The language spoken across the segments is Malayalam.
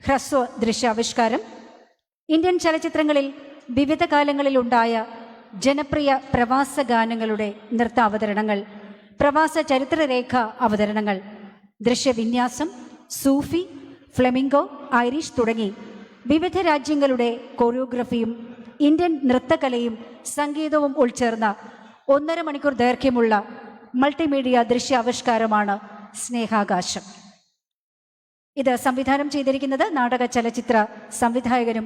ഹ്രസ്വ ദൃശ്യാവിഷ്കാരം. ഇന്ത്യൻ ചലച്ചിത്രങ്ങളിൽ വിവിധ കാലങ്ങളിലുണ്ടായ ജനപ്രിയ പ്രവാസ ഗാനങ്ങളുടെ നൃത്താവതരണങ്ങൾ, പ്രവാസ ചരിത്രരേഖ അവതരണങ്ങൾ, ദൃശ്യവിന്യാസം, സൂഫി, ഫ്ലെമിംഗോ, ഐറിഷ് തുടങ്ങി വിവിധ രാജ്യങ്ങളുടെ കൊറിയോഗ്രഫിയും ഇന്ത്യൻ നൃത്തകലയും സംഗീതവും ഉൾച്ചേർന്ന 1.5 മണിക്കൂർ ദൈർഘ്യമുള്ള മൾട്ടിമീഡിയ ദൃശ്യാവിഷ്കാരമാണ് സ്നേഹാകാശം. ഇത് സംവിധാനം ചെയ്തിരിക്കുന്നത് നാടക ചലച്ചിത്ര സംവിധായകനും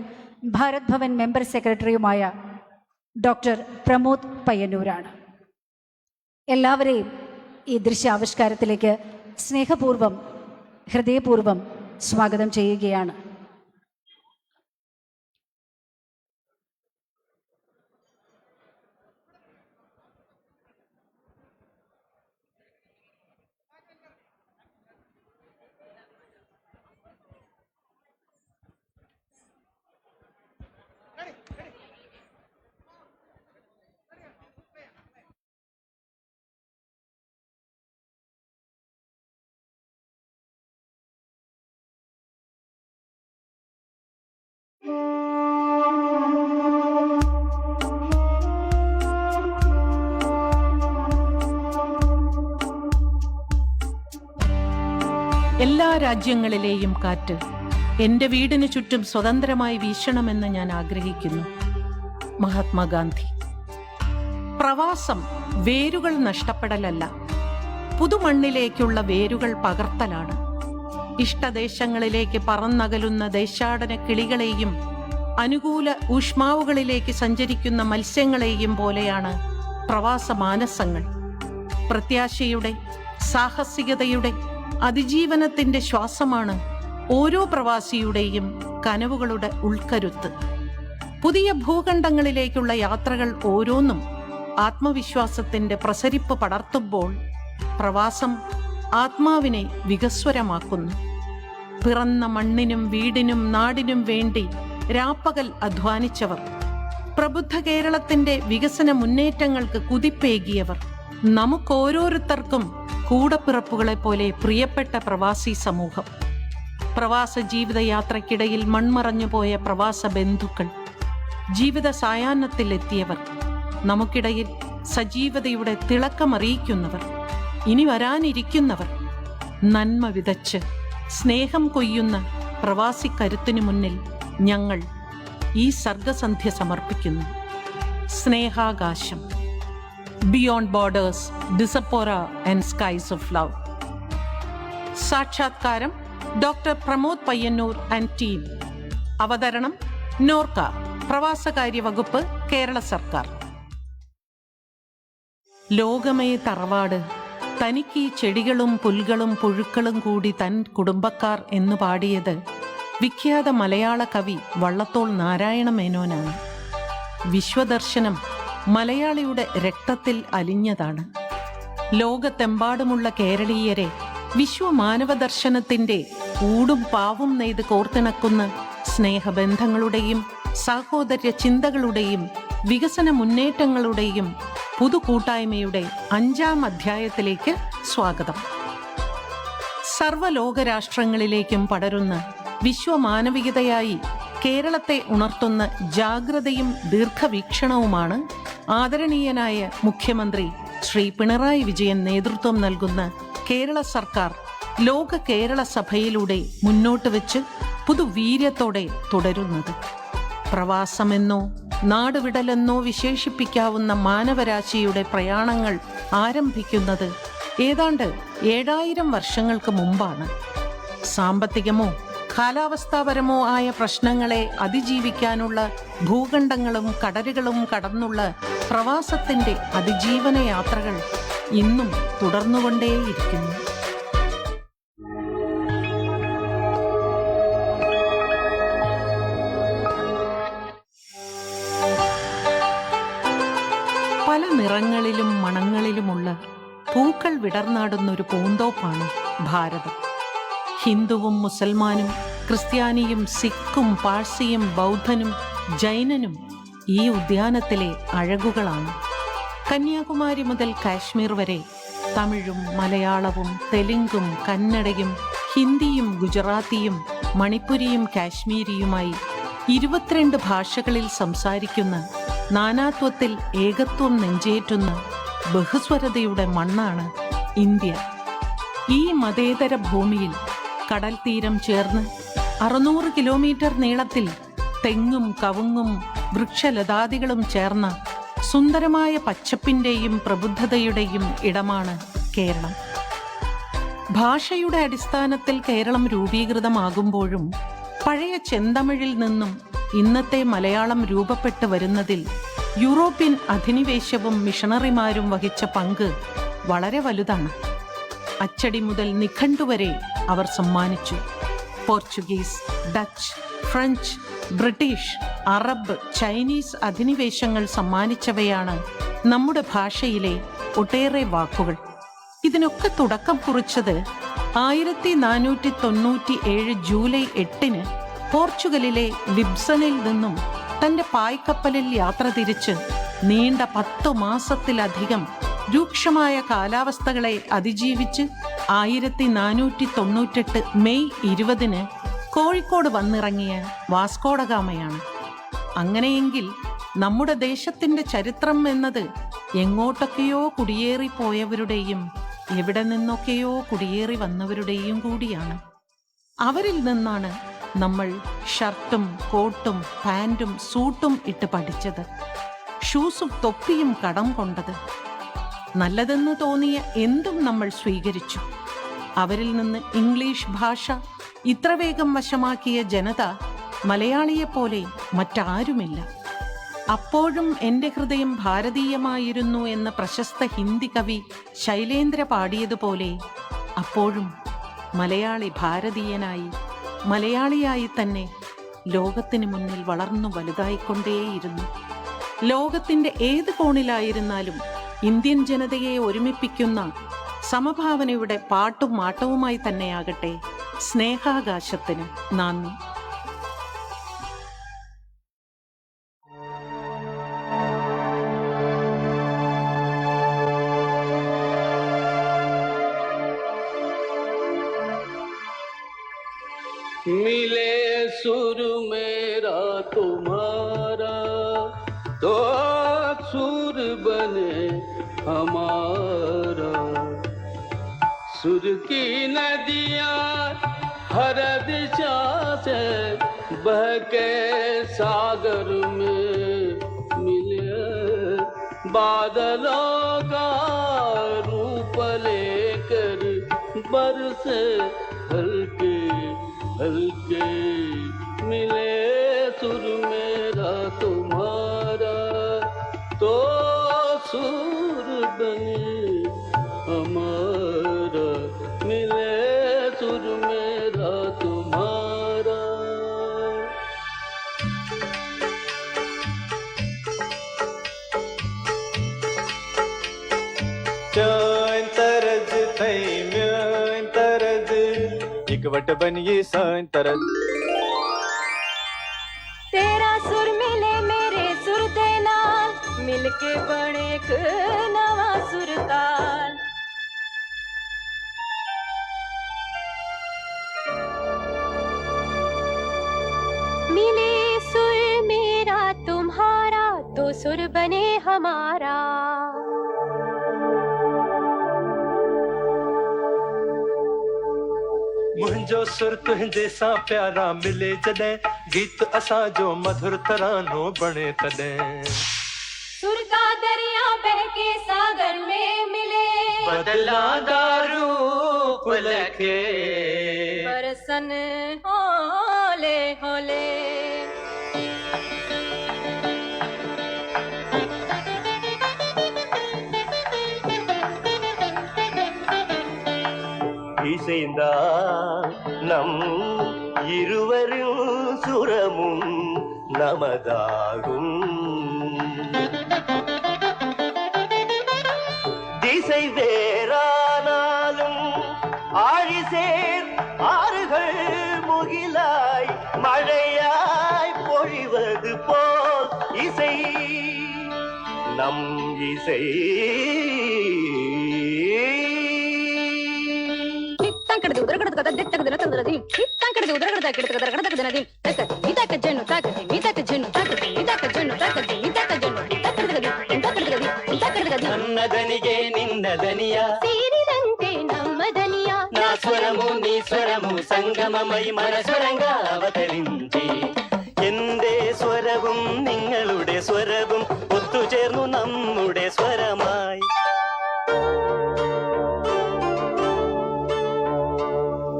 ഭാരത് ഭവൻ മെമ്പർ സെക്രട്ടറിയുമായ ഡോക്ടർ പ്രമോദ് പയ്യന്നൂരാണ്. എല്ലാവരെയും ഈ ദൃശ്യാവിഷ്കാരത്തിലേക്ക് സ്നേഹപൂർവ്വം, ഹൃദയപൂർവ്വം സ്വാഗതം ചെയ്യുകയാണ്. എല്ലാ രാജ്യങ്ങളിലെയും കാറ്റ് എൻ്റെ വീടിന് ചുറ്റും സ്വതന്ത്രമായി വീശണമെന്ന് ഞാൻ ആഗ്രഹിക്കുന്നു. മഹാത്മാഗാന്ധി. പ്രവാസം വേരുകൾ നഷ്ടപ്പെടലല്ല, പുതുമണ്ണിലേക്കുള്ള വേരുകൾ പകർത്തലാണ്. ഇഷ്ടദേശങ്ങളിലേക്ക് പറന്നകലുന്ന ദേശാടന കിളികളെയും അനുകൂല ഊഷ്മാവുകളിലേക്ക് സഞ്ചരിക്കുന്ന മത്സ്യങ്ങളെയും പോലെയാണ് പ്രവാസ മാനസങ്ങൾ. പ്രത്യാശയുടെ, സാഹസികതയുടെ, അതിജീവനത്തിൻ്റെ ശ്വാസമാണ് ഓരോ പ്രവാസിയുടെയും കനവുകളുടെ ഉൾക്കരുത്ത്. പുതിയ ഭൂഖണ്ഡങ്ങളിലേക്കുള്ള യാത്രകൾ ഓരോന്നും ആത്മവിശ്വാസത്തിൻ്റെ പ്രസരിപ്പ് പടർത്തുമ്പോൾ പ്രവാസം ആത്മാവിനെ വികസ്വരമാക്കുന്നു. പിറന്ന മണ്ണിനും വീടിനും നാടിനും വേണ്ടി രാപ്പകൽ അധ്വാനിച്ചവർ, പ്രബുദ്ധ കേരളത്തിൻ്റെ വികസന മുന്നേറ്റങ്ങൾക്ക് കുതിപ്പേകിയവർ, നമുക്കോരോരുത്തർക്കും കൂടപ്പിറപ്പുകളെ പോലെ പ്രിയപ്പെട്ട പ്രവാസി സമൂഹം, പ്രവാസ ജീവിതയാത്രയ്ക്കിടയിൽ മൺമറഞ്ഞുപോയ പ്രവാസ ബന്ധുക്കൾ, ജീവിത സായാഹ്നത്തിലെത്തിയവർ, നമുക്കിടയിൽ സജീവതയുടെ തിളക്കമറിയിക്കുന്നവർ, ഇനി വരാനിരിക്കുന്നവർ, നന്മ വിതച്ച് സ്നേഹം കൊയ്യുന്ന പ്രവാസി കരുത്തിനു മുന്നിൽ ഞങ്ങൾ ഈ സർഗസന്ധ്യ സമർപ്പിക്കുന്നു. സ്നേഹാകാശം. Beyond borders, diaspora and skies of love. സാക്ഷാത്കാരം doctor Pramod Payyanur and team. അവതരണം നോർക്ക, പ്രവാസകാര്യ വകുപ്പ്, കേരള സർക്കാർ. ലോകമേ തറവാട്, തനിക്ക് ഈ ചെടികളും പുൽകളും പുഴുക്കളും കൂടി തൻ കുടുംബക്കാർ എന്ന് പാടിയത് വിഖ്യാത മലയാള കവി വള്ളത്തോൾ നാരായണ മേനോനാണ്. വിശ്വദർശനം മലയാളിയുടെ രക്തത്തിൽ അലിഞ്ഞതാണ്. ലോകത്തെമ്പാടുമുള്ള കേരളീയരെ വിശ്വമാനവദർശനത്തിൻ്റെ ഊടും പാവും നെയ്ത് കോർത്തിണക്കുന്ന സ്നേഹബന്ധങ്ങളുടെയും സാഹോദര്യ ചിന്തകളുടെയും വികസന മുന്നേറ്റങ്ങളുടെയും പുതുകൂട്ടായ്മയുടെ 5-ാം അധ്യായത്തിലേക്ക് സ്വാഗതം. സർവ്വലോകരാഷ്ട്രങ്ങളിലേക്കും പടരുന്ന വിശ്വമാനവികതയായി കേരളത്തെ ഉണർത്തുന്ന ജാഗ്രതയും ദീർഘവീക്ഷണവുമാണ് ആദരണീയനായ മുഖ്യമന്ത്രി ശ്രീ പിണറായി വിജയൻ നേതൃത്വം നൽകുന്ന കേരള സർക്കാർ ലോക കേരള സഭയിലൂടെ മുന്നോട്ട് വെച്ച് പുതുവീര്യത്തോടെ തുടരുന്നത്. പ്രവാസമെന്നോ നാടുവിടലെന്നോ വിശേഷിപ്പിക്കാവുന്ന മാനവരാശിയുടെ പ്രയാണങ്ങൾ ആരംഭിക്കുന്നത് ഏതാണ്ട് 7000 വർഷങ്ങൾക്ക് മുമ്പാണ്. സാമ്പത്തികമോ കാലാവസ്ഥാപരമോ ആയ പ്രശ്നങ്ങളെ അതിജീവിക്കാനുള്ള ഭൂഖണ്ഡങ്ങളും കടലുകളും കടന്നുള്ള പ്രവാസത്തിൻ്റെ അതിജീവന യാത്രകൾ ഇന്നും തുടർന്നുകൊണ്ടേയിരിക്കുന്നു. പല നിറങ്ങളിലും മണങ്ങളിലുമുള്ള പൂക്കൾ വിടർന്നാടുന്നൊരു പൂന്തോപ്പാണ് ഭാരതം. ഹിന്ദുവും മുസൽമാനും ക്രിസ്ത്യാനിയും സിഖും പാഴ്സിയും ബൗദ്ധനും ജൈനനും ഈ ഉദ്യാനത്തിലെ അഴകുകളാണ്. കന്യാകുമാരി മുതൽ കാശ്മീർ വരെ തമിഴും മലയാളവും തെലുങ്കും കന്നഡയും ഹിന്ദിയും ഗുജറാത്തിയും മണിപ്പുരിയും കാശ്മീരിയുമായി 22 ഭാഷകളിൽ സംസാരിക്കുന്ന, നാനാത്വത്തിൽ ഏകത്വം നെഞ്ചേറ്റുന്ന ബഹുസ്വരതയുടെ മണ്ണാണ് ഇന്ത്യ. ഈ മതേതര ഭൂമിയിൽ കടൽ തീരം ചേർന്ന് 600 കിലോമീറ്റർ നീളത്തിൽ തെങ്ങും കവുങ്ങും വൃക്ഷലതാദികളും ചേർന്ന സുന്ദരമായ പച്ചപ്പിന്റെയും പ്രബുദ്ധതയുടെയും ഇടമാണ് കേരളം. ഭാഷയുടെ അടിസ്ഥാനത്തിൽ കേരളം രൂപീകൃതമാകുമ്പോഴും പഴയ ചെന്തമിഴിൽ നിന്നും ഇന്നത്തെ മലയാളം രൂപപ്പെട്ടു വരുന്നതിൽ യൂറോപ്യൻ അധിനിവേശവും മിഷണറിമാരും വഹിച്ച പങ്ക് വളരെ വലുതാണ്. അച്ചടി മുതൽ നിഘണ്ടു വരെ അവർ സമ്മാനിച്ചു. Portuguese, Dutch, French, British, Arab, Chinese അധിനിവേശങ്ങൾ സമ്മാനിച്ചവയാണ് നമ്മുടെ ഭാഷയിലെ ഒട്ടേറെ വാക്കുകൾ. ഇതിനൊക്കെ തുടക്കം കുറിച്ചത് 1497 ജൂലൈ 8 പോർച്ചുഗലിലെ ലിബ്സണിൽ നിന്നും തന്റെ പായ്ക്കപ്പലിൽ യാത്ര തിരിച്ച് നീണ്ട 10 മാസത്തിലധികം രൂക്ഷമായ കാലാവസ്ഥകളെ അതിജീവിച്ച് 1498 മെയ് 20 കോഴിക്കോട് വന്നിറങ്ങിയ വാസ്കോഡഗാമയാണ്. അങ്ങനെയെങ്കിൽ നമ്മുടെ ദേശത്തിന്റെ ചരിത്രം എന്നത് എങ്ങോട്ടൊക്കെയോ കുടിയേറിപ്പോയവരുടെയും എവിടെ നിന്നൊക്കെയോ കുടിയേറി വന്നവരുടെയും കൂടിയാണ്. അവരിൽ നിന്നാണ് നമ്മൾ ഷർട്ടും കോട്ടും പാൻറ്റും സൂട്ടും ഇട്ട് പഠിച്ചത്, ഷൂസും തൊപ്പിയും കടം കൊണ്ടത്. നല്ലതെന്ന് തോന്നിയ എന്തും നമ്മൾ സ്വീകരിച്ചു. അവരിൽ നിന്ന് ഇംഗ്ലീഷ് ഭാഷ ഇത്ര വേഗം വശമാക്കിയ ജനത മലയാളിയെപ്പോലെ മറ്റാരുമില്ല. അപ്പോഴും എൻ്റെ ഹൃദയം ഭാരതീയമായിരുന്നു എന്ന പ്രശസ്ത ഹിന്ദി കവി ശൈലേന്ദ്ര പാടിയതുപോലെ അപ്പോഴും മലയാളി ഭാരതീയനായി, മലയാളിയായി തന്നെ ലോകത്തിന് മുന്നിൽ വളർന്നു വലുതായിക്കൊണ്ടേയിരുന്നു. ലോകത്തിൻ്റെ ഏത് കോണിലായിരുന്നാലും ഇന്ത്യൻ ജനതയെ ഒരുമിപ്പിക്കുന്ന സമഭാവനയുടെ പാട്ടും മാട്ടവുമായി തന്നെയാകട്ടെ സ്നേഹാകാശത്തിന് നന്ദി. मिले सुर मेरा तुम्हारा तो सुर बने हमारा. सुर की नदियाँ हर दिशा से बह के सागर में मिले. बादलों का रूप लेकर बरसे हल्के हल्के. मिले सुर मेरा तुम्हारा तो सुर बने हमारा. मिले सुर मेरा तुम्हारा. चैन तरज थई म्यान तरज इकवट बनिए सान तरज. तेरा सुर मिले मेरे सुर दे नाल मिलके बने एक नवा सुरताल. मिले सुर मेरा तुम्हारा तो सुर बने हमारा. मुंहिंजो सुर तुंहिंजे सां प्यारा मिले जॾहिं गीत असां जो मधुर तरानो बणे तॾहिं. सुर का दरिया बहके सागर में मिले बदला दारू पुलके बरसन होले होले. இசைந்தா நம் இருவரும் சுரமும் நமதாகும். திசை வேறானாலும் ஆழிசேர் ஆறுகள் முகிலாய் மழையாய் பொழிவது போல் இசை நம் இசை. तंकड़ ఉదరగడత దెట్టగదన తందరది తాకడది ఉదరగడత కిడతగదర గడతగదనది తకది ఇతక జన్ను తాకది ఇతక జన్ను తాకది ఇతక జన్ను తాకది ఇతక జన్ను తాకడది తాకడది తాకడది నన్నదనిగే నిన్నదనియ ಸೇರಿದಂತೆ ನಮ್ಮದನಿಯ నా స్వరము నీ స్వరము സംഗമമായി മനസ്വരങ്കാ അവതരിഞ്ചി എന്റെ സ്വരവും നിങ്ങളുടെ സ്വരവും ഒത്തുചേർന്നു നമ്മുടെ സ്വരമായി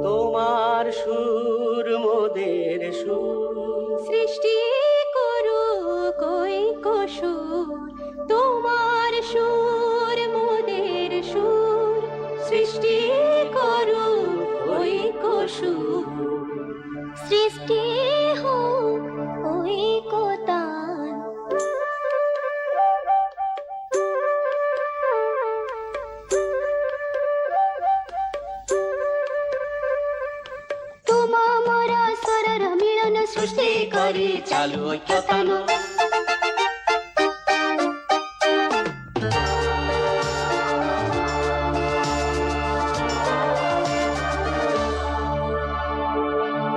তোমার সুর মোদের সুর সৃষ্টি করু কই কসুর তোমার সুর মোদের সুর সৃষ্টি করু কই কসুর সৃষ্টি হো ওই কোতান তোমা মোরা স্বরর মিলন সৃষ্টি କରି ଚାଲୁ ଐକ୍ୟତାନ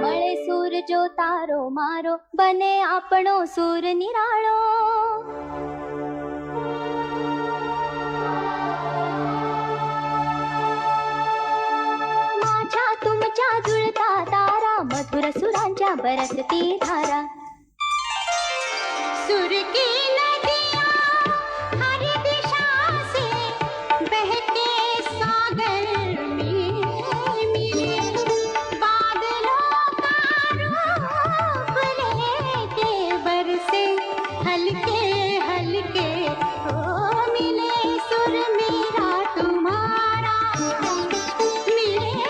મળે સૂર જો તારો મારો બને આપણો સૂર નિરાળો माझ्या तुमच्या जुळता तारा मधुर सुरांच्या बरसती धारा सुर की नदियाँ हर दिशा से बहके सागर में मिले बादलों का रूप लेके बरसे हल्के हल्के हो मिले सुर मेरा तुम्हारा मिले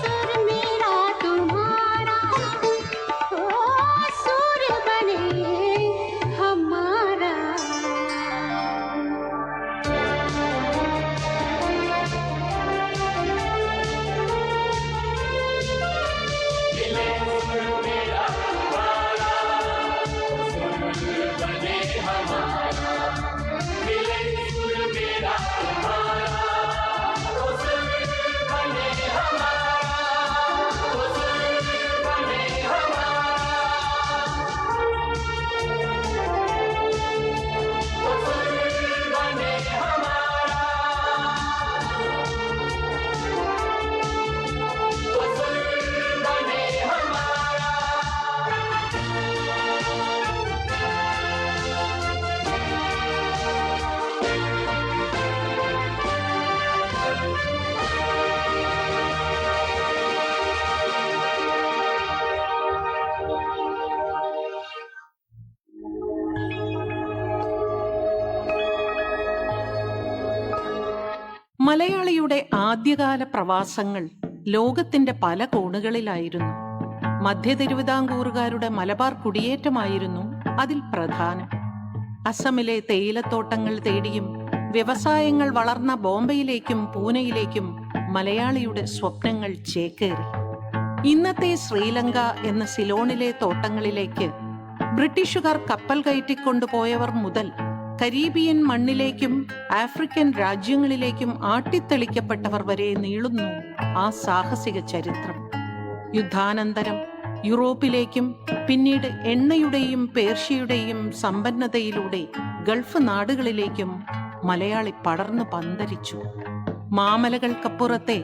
सुर मेरा तुम्हारा ओ सुर बने हमारा മലയാളിയുടെ ആദ്യകാല പ്രവാസങ്ങൾ ലോകത്തിന്റെ പല കോണുകളിലായിരുന്നു. മധ്യ തിരുവിതാംകൂറുകാരുടെ മലബാർ കുടിയേറ്റമായിരുന്നു അതിൽ പ്രധാനം. അസമിലെ തേയിലത്തോട്ടങ്ങൾ തേടിയും വ്യവസായങ്ങൾ വളർന്ന ബോംബെയിലേക്കും പൂനെയിലേക്കും മലയാളിയുടെ സ്വപ്നങ്ങൾ ചേക്കേറി. ഇന്നത്തെ ശ്രീലങ്ക എന്ന സിലോണിലെ തോട്ടങ്ങളിലേക്ക് ബ്രിട്ടീഷുകാർ കപ്പൽ കയറ്റിക്കൊണ്ടുപോയവർ മുതൽ കരീബിയൻ മണ്ണിലേക്കും ആഫ്രിക്കൻ രാജ്യങ്ങളിലേക്കും ആട്ടിത്തെളിക്കപ്പെട്ടവർ വരെ നീളുന്നു ആ സാഹസിക ചരിത്രം. യുദ്ധാനന്തരം യൂറോപ്പിലേക്കും പിന്നീട് എണ്ണയുടെയും പേർഷ്യയുടെയും സമ്പന്നതയിലൂടെ ഗൾഫ് നാടുകളിലേക്കും മലയാളി പടർന്നു പന്തലിച്ചു. മാമലകൾക്കപ്പുറത്തെ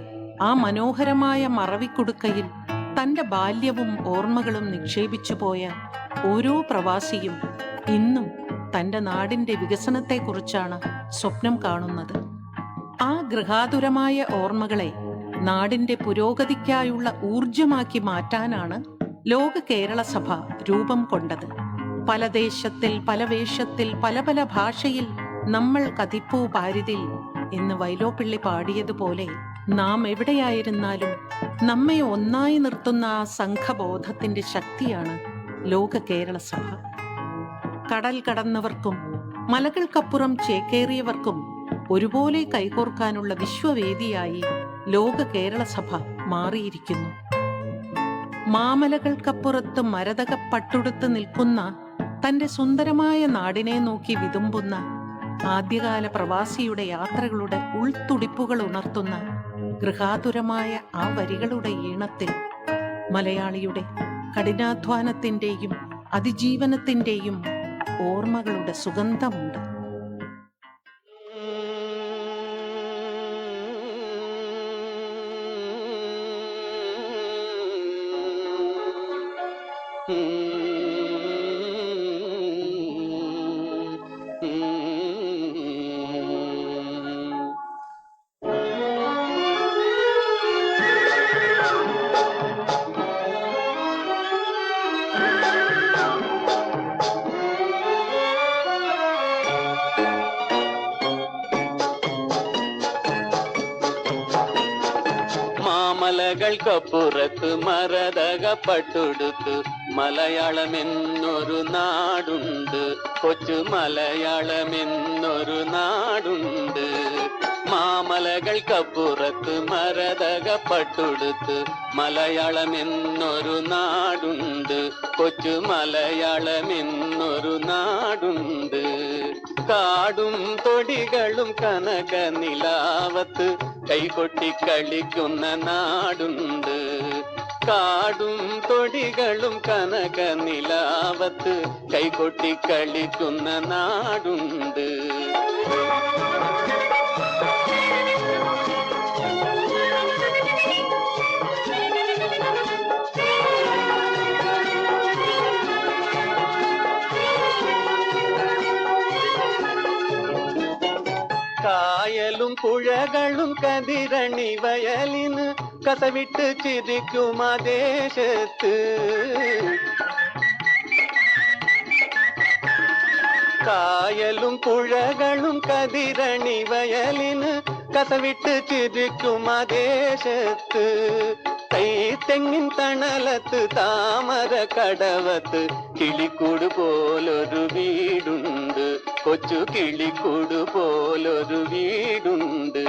ആ മനോഹരമായ മറവിക്കുടുക്കയിൽ തന്റെ ബാല്യവും ഓർമ്മകളും നിക്ഷേപിച്ചു പോയ ഓരോ പ്രവാസിയും ഇന്നും തന്റെ നാടിന്റെ വികസനത്തെക്കുറിച്ചാണ് സ്വപ്നം കാണുന്നത്. ആ ഗൃഹാതുരമായ ഓർമ്മകളെ നാടിന്റെ പുരോഗതിക്കായുള്ള ഊർജമാക്കി മാറ്റാനാണ് ലോക കേരള സഭ രൂപം കൊണ്ടത്. പല ദേശത്തിൽ പല വേഷത്തിൽ പല പല ഭാഷയിൽ നമ്മൾ കതിപ്പൂ പാരിതിൽ എന്ന് വൈലോപ്പിള്ളി പാടിയതുപോലെ നാം എവിടെയായിരുന്നാലും നമ്മെ ഒന്നായി നിർത്തുന്ന ആ സംഘബോധത്തിന്റെ ശക്തിയാണ് ലോക കേരള സഭ. കടൽ കടന്നവർക്കും മലകൾക്കപ്പുറം ചേക്കേറിയവർക്കും ഒരുപോലെ കൈകോർക്കാനുള്ള വിശ്വവേദിയായി ലോക കേരള സഭ മാറിയിരിക്കുന്നു. മാമലകൾക്കപ്പുറത്ത് മരതകപ്പട്ടുടുത്ത് നിൽക്കുന്ന തന്റെ സുന്ദരമായ നാടിനെ നോക്കി വിതുമ്പുന്ന ആദ്യകാല പ്രവാസിയുടെ യാത്രകളുടെ ഉൾത്തുടിപ്പുകൾ ഉണർത്തുന്ന ഗൃഹാതുരമായ ആ വരികളുടെ ഈണത്തിൽ മലയാളിയുടെ കഠിനാധ്വാനത്തിൻ്റെയും അതിജീവനത്തിൻ്റെയും ഓർമ്മകളുടെ സുഗന്ധമുണ്ട്. മാമലകൾക്കപ്പുറത്ത് മരതകപ്പട്ടുടുത്ത് മലയാളമെന്നൊരു നാടുണ്ട്, കൊച്ചു മലയാളമെന്നൊരു നാടുണ്ട്. മാമലകൾക്കപ്പുറത്ത് മരതകപ്പട്ടുടുത്ത് മലയാളമെന്നൊരു നാടുണ്ട്, കൊച്ചു മലയാളമെന്നൊരു നാടുണ്ട്. കാടും തൊടികളും കനക നിലാവത്ത് കൈകൊട്ടി കളിക്കുന്ന നാടുണ്ട്. കാടും തൊടികളും കനക നിലാവത്ത് കൈകൊട്ടി കളിക്കുന്ന നാടുണ്ട്. കായലും പുഴകളും കതിരണി വയലിന് കസവിട്ട് ചിരിക്കും ആ ദേശത്ത്. കായലും പുഴകളും കതിരണി വയലിന് കസവിട്ട് ചിരിക്കും ആ ദേശത്ത്. തെങ്ങിൻ തണലത്ത് താമര കടവത്ത് കിളിക്കൂട് പോലൊരു വീടുണ്ട്, കൊച്ചു കിളിക്കൂട് പോലൊരു വീടുണ്ട്.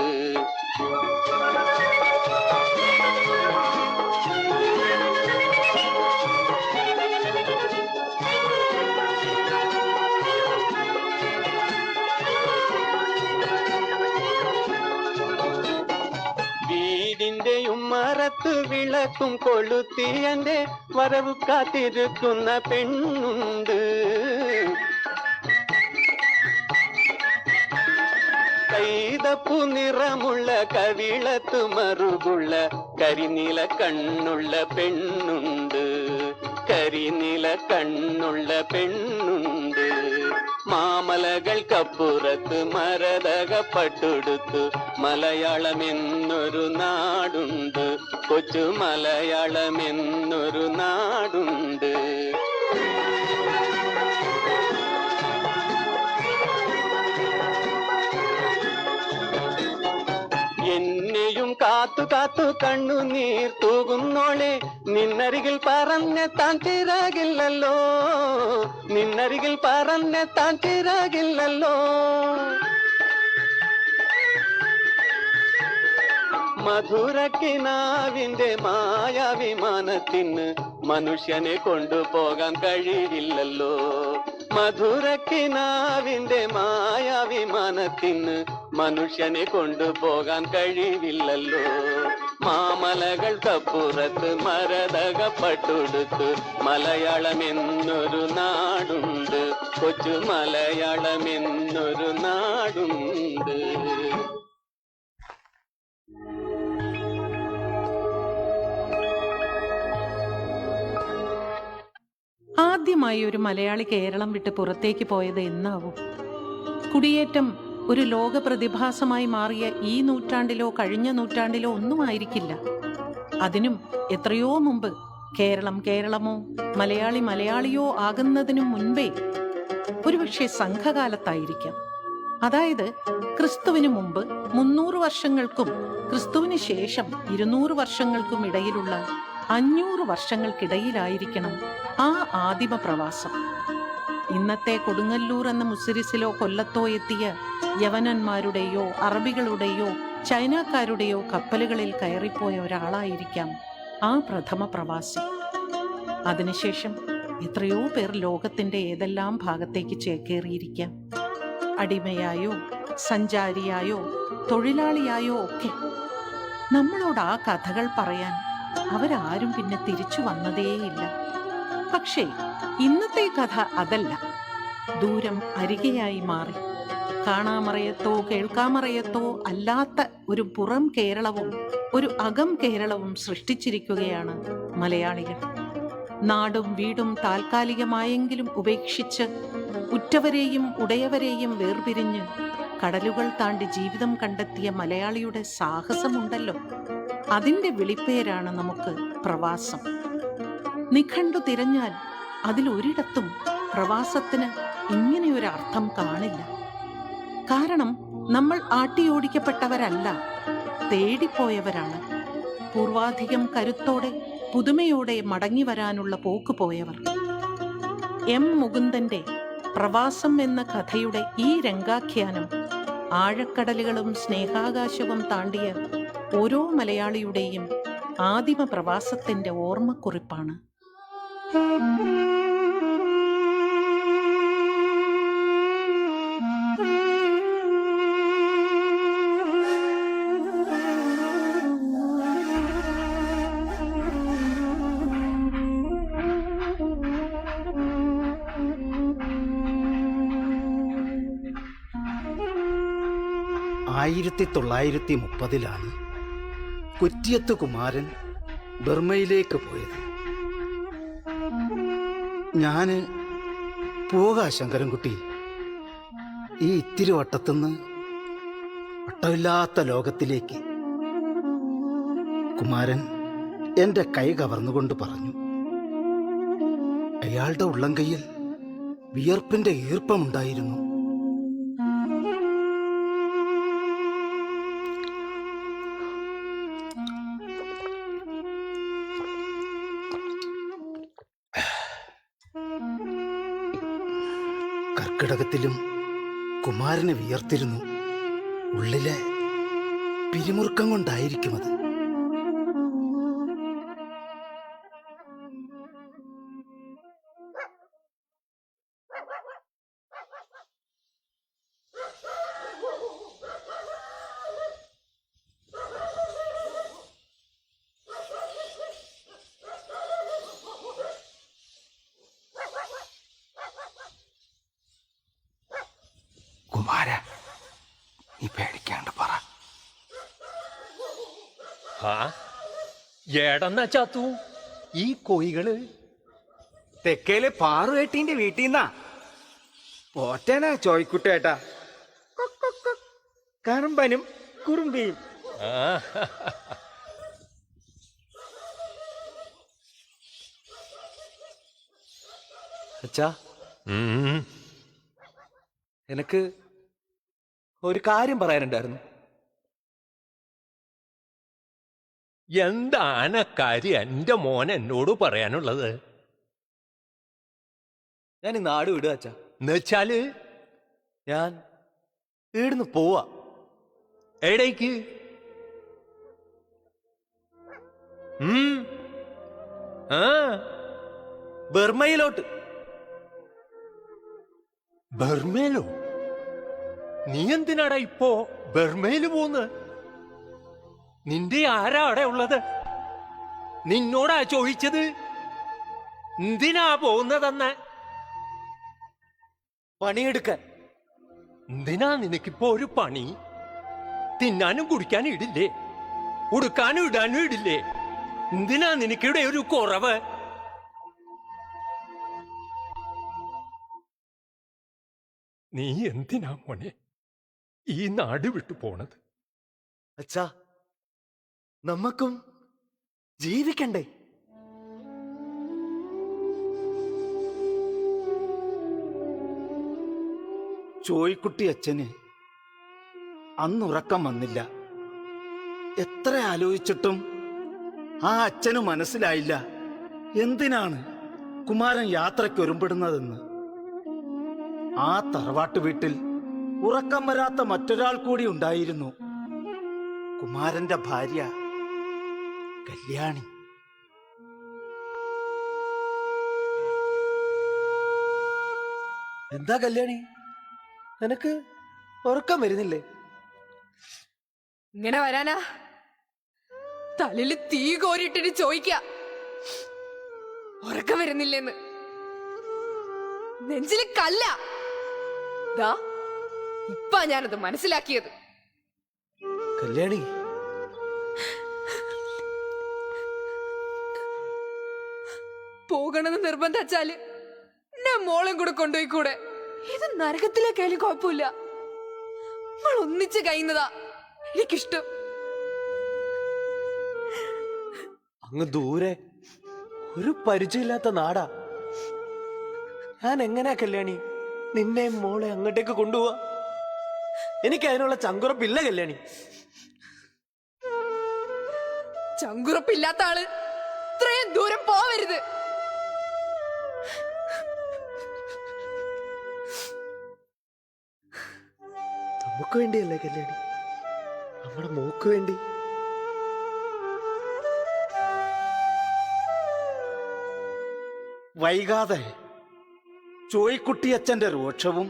വീടിന്റെ ഉമ്മറത്ത് വിളക്കും കൊളുത്തി എന്റെ വരവ് കാത്തിരിക്കുന്ന പെണ്ണുണ്ട്. കൈതപ്പു നിറമുള്ള കവിളത്ത് മറുകുള്ള കരിനീല കണ്ണുള്ള പെണ്ണുണ്ട്, കരിനീല കണ്ണുള്ള പെണ്ണുണ്ട്. മാമലകൾക്കപ്പുറത്ത് മരതകപ്പട്ടുടുത്ത് മലയാളമെന്നൊരു നാടുണ്ട്, കൊച്ചു മലയാളമെന്നൊരു നാടുണ്ട്. എന്നെയും കാത്തു കാത്തു കണ്ണുനീർ തൂകുന്നോളെ, നിന്നരികിൽ പറഞ്ഞെത്താൻ ചിറകില്ലല്ലോ, നിന്നരികിൽ പറഞ്ഞെത്താൻ ചിറകില്ലല്ലോ. മധുരക്കിനാവിന്റെ മായാവിമാനത്തിന് മനുഷ്യനെ കൊണ്ടുപോകാൻ കഴിയില്ലല്ലോ. മധുരക്കിനാവിന്റെ മായാവിമാനത്തിന് മനുഷ്യനെ കൊണ്ടുപോകാൻ കഴിവില്ലല്ലോ. മാമലകൾക്കപ്പുറത്ത് മരതകപ്പട്ടുടുത്ത് മലയാളമെന്നൊരു നാടുണ്ട്, കൊച്ചു മലയാളമെന്നൊരു നാടുണ്ട്. ആദ്യമായി ഒരു മലയാളി കേരളം വിട്ട് പുറത്തേക്ക് പോയത് എന്നാവും? കുടിയേറ്റം ഒരു ലോക പ്രതിഭാസമായി മാറിയ ഈ നൂറ്റാണ്ടിലോ കഴിഞ്ഞ നൂറ്റാണ്ടിലോ ഒന്നും ആയിരിക്കില്ല. അതിനും എത്രയോ മുമ്പ് കേരളം കേരളമോ മലയാളി മലയാളിയോ ആകുന്നതിനു മുൻപേ, ഒരുപക്ഷെ സംഘകാലത്തായിരിക്കാം. അതായത് ക്രിസ്തുവിന് മുമ്പ് 300 വർഷങ്ങൾക്കും ക്രിസ്തുവിന് ശേഷം 200 വർഷങ്ങൾക്കും ഇടയിലുള്ള 500 വർഷങ്ങൾക്കിടയിലായിരിക്കണം ആ ആദിമ പ്രവാസം. ഇന്നത്തെ കൊടുങ്ങല്ലൂർ എന്ന മുസിരിസിലോ കൊല്ലത്തോ എത്തിയ യവനന്മാരുടെയോ അറബികളുടെയോ ചൈനക്കാരുടെയോ കപ്പലുകളിൽ കയറിപ്പോയ ഒരാളായിരിക്കാം ആ പ്രഥമ പ്രവാസി. അതിനുശേഷം എത്രയോ പേർ ലോകത്തിന്റെ ഏതെല്ലാം ഭാഗത്തേക്ക് ചേക്കേറിയിരിക്കാം. അടിമയായോ സഞ്ചാരിയായോ തൊഴിലാളിയായോ ഒക്കെ. നമ്മളോട് ആ കഥകൾ പറയാൻ അവരാരും പിന്നെ തിരിച്ചു വന്നതേയില്ല. പക്ഷേ ഇന്നത്തെ കഥ അതല്ല. ദൂരം അരികെയായി മാറി. കാണാമറയത്തോ കേൾക്കാമറയത്തോ അല്ലാത്ത ഒരു പുറം കേരളവും ഒരു അകം കേരളവും സൃഷ്ടിച്ചിരിക്കുകയാണ് മലയാളികൾ. നാടും വീടും താൽക്കാലികമായെങ്കിലും ഉപേക്ഷിച്ച് ഉറ്റവരെയും ഉടയവരെയും വേർപിരിഞ്ഞ് കടലുകൾ താണ്ടി ജീവിതം കണ്ടെത്തിയ മലയാളിയുടെ സാഹസമുണ്ടല്ലോ, അതിൻ്റെ വിളിപ്പേരാണ് നമുക്ക് പ്രവാസം. നിഘണ്ടു തിരഞ്ഞാൽ അതിലൊരിടത്തും പ്രവാസത്തിന് ഇങ്ങനെയൊരു അർത്ഥം കാണില്ല. കാരണം നമ്മൾ ആട്ടിയോടിക്കപ്പെട്ടവരല്ല, തേടിപ്പോയവരാണ്. പൂർവാധികം കരുത്തോടെ പുതുമയോടെ മടങ്ങി വരാനുള്ള പോക്ക് പോയവർ. എം മുകുന്ദന്റെ പ്രവാസം എന്ന കഥയുടെ ഈ രംഗാഖ്യാനം ആഴക്കടലുകളും സ്നേഹാകാശവും താണ്ടിയ ഓരോ മലയാളിയുടെയും ആദിമ പ്രവാസത്തിന്റെ ഓർമ്മക്കുറിപ്പാണ്. ആയിരത്തി 1930 കുറ്റിയത്ത് കുമാരൻ ബർമ്മയിലേക്ക് പോയത്. ഞാന് പോകാ ശങ്കരൻകുട്ടി, ഈ ഇത്തിരി വട്ടത്തുനിന്ന് വട്ടമില്ലാത്ത ലോകത്തിലേക്ക്. കുമാരൻ എൻ്റെ കൈ കവർന്നുകൊണ്ട് പറഞ്ഞു. അയാളുടെ ഉള്ളംകൈയിൽ വിയർപ്പിന്റെ ഈർപ്പമുണ്ടായിരുന്നു. കർക്കിടകത്തിലും കുമാരനെ വിയർത്തിരുന്നു. ഉള്ളിലെ പിരിമുറുക്കം കൊണ്ടായിരിക്കും അത്. കുമാര, നീ പേടിക്കാണ്ട് പറ. ഏടെന്നാ ചാത്തു ഈ കോയികള്? തെക്കേല് പാറുവേട്ടീന്റെ വീട്ടിൽ നിന്നാ. പോറ്റനാ ചോയ്ക്കുട്ടേട്ടാ. കറുമ്പനും കുറുമ്പിയും. അച്ഛാ, എനക്ക് ഒരു കാര്യം പറയാനുണ്ടായിരുന്നു. എന്താണ് കാര്യം എന്റെ മോൻ എന്നോട് പറയാനുള്ളത്? ഞാൻ ഈ നാട് വിടുക അച്ഛാ. എന്നുവെച്ചാല് ഞാൻ ഇവിടുന്ന് പോവാ. എവിടേക്ക്? ബർമ്മയിലോട്ട്. ബർമയിലോ? നീ എന്തിനാടാ ഇപ്പോ ബർമയില് പോന്ന്? നിന്റെ ആരാ അവിടെ ഉള്ളത്? നിന്നോടാ ചോദിച്ചത് എന്തിനാ പോകുന്നതെന്ന്. പണിയെടുക്കാൻ. എന്തിനാ നിനക്കിപ്പോ ഒരു പണി? തിന്നാനും കുടിക്കാനും ഇടില്ലേ? ഉടുക്കാനും ഇടാനും ഇടില്ലേ? എന്തിനാ നിനക്കിവിടെ ഒരു കുറവ്? നീ എന്തിനാ മോനെ ഈ നാട് വിട്ടു പോണത്? അച്ഛാ, നമ്മക്കും ജീവിക്കണ്ടേ? ചോയ്ക്കുട്ടി അച്ഛന് അന്നുറക്കം വന്നില്ല. എത്ര ആലോചിച്ചിട്ടും ആ അച്ഛന് മനസ്സിലായില്ല എന്തിനാണ് കുമാരൻ യാത്രയ്ക്ക് ഒരുമ്പെടുന്നതെന്ന്. ആ തറവാട്ട് വീട്ടിൽ ഉറക്കം വരാത്ത മറ്റൊരാൾ കൂടി ഉണ്ടായിരുന്നു, കുമാരന്റെ ഭാര്യ കല്യാണി. എന്താ കല്യാണി, നിനക്ക് ഉറക്കം വരുന്നില്ലേ? ഇങ്ങനെ വരാനാ? തലയില് തീ കോരിട്ടിട്ട് ചോദിക്ക ഉറക്കം വരുന്നില്ലെന്ന്. നെഞ്ചില് കല്ല. ദാ ഇപ്പാ ഞാനത് മനസ്സിലാക്കിയത്. കല്യാണി, പോകണമെന്ന് നിർബന്ധം വെച്ചാല് ഞാൻ മോളും കൂടെ കൊണ്ടുപോയി കൂടെ. ഇത് നരകത്തിലേക്കായാലും കുഴപ്പമില്ല. നമ്മൾ ഒന്നിച്ച് കഴിയുന്നതാ എനിക്കിഷ്ടം. അങ്ങ് ദൂരെ ഒരു പരിചയമില്ലാത്ത നാടാ. ഞാൻ എങ്ങനെയാ കല്യാണി നിന്നെ മോളെ അങ്ങോട്ടേക്ക് കൊണ്ടുപോവാ? എനിക്ക് അതിനുള്ള ചങ്കുറപ്പില്ല കല്യാണി. ചങ്കുറപ്പില്ലാത്ത ആള് ഇത്രയും ദൂരം പോവരുത്. നമുക്ക് വേണ്ടിയല്ലേ കല്യാണി, നമ്മുടെ മോക്ക് വേണ്ടി. വൈകാതെ ചോയ്ക്കുട്ടിയച്ഛന്റെ രോക്ഷവും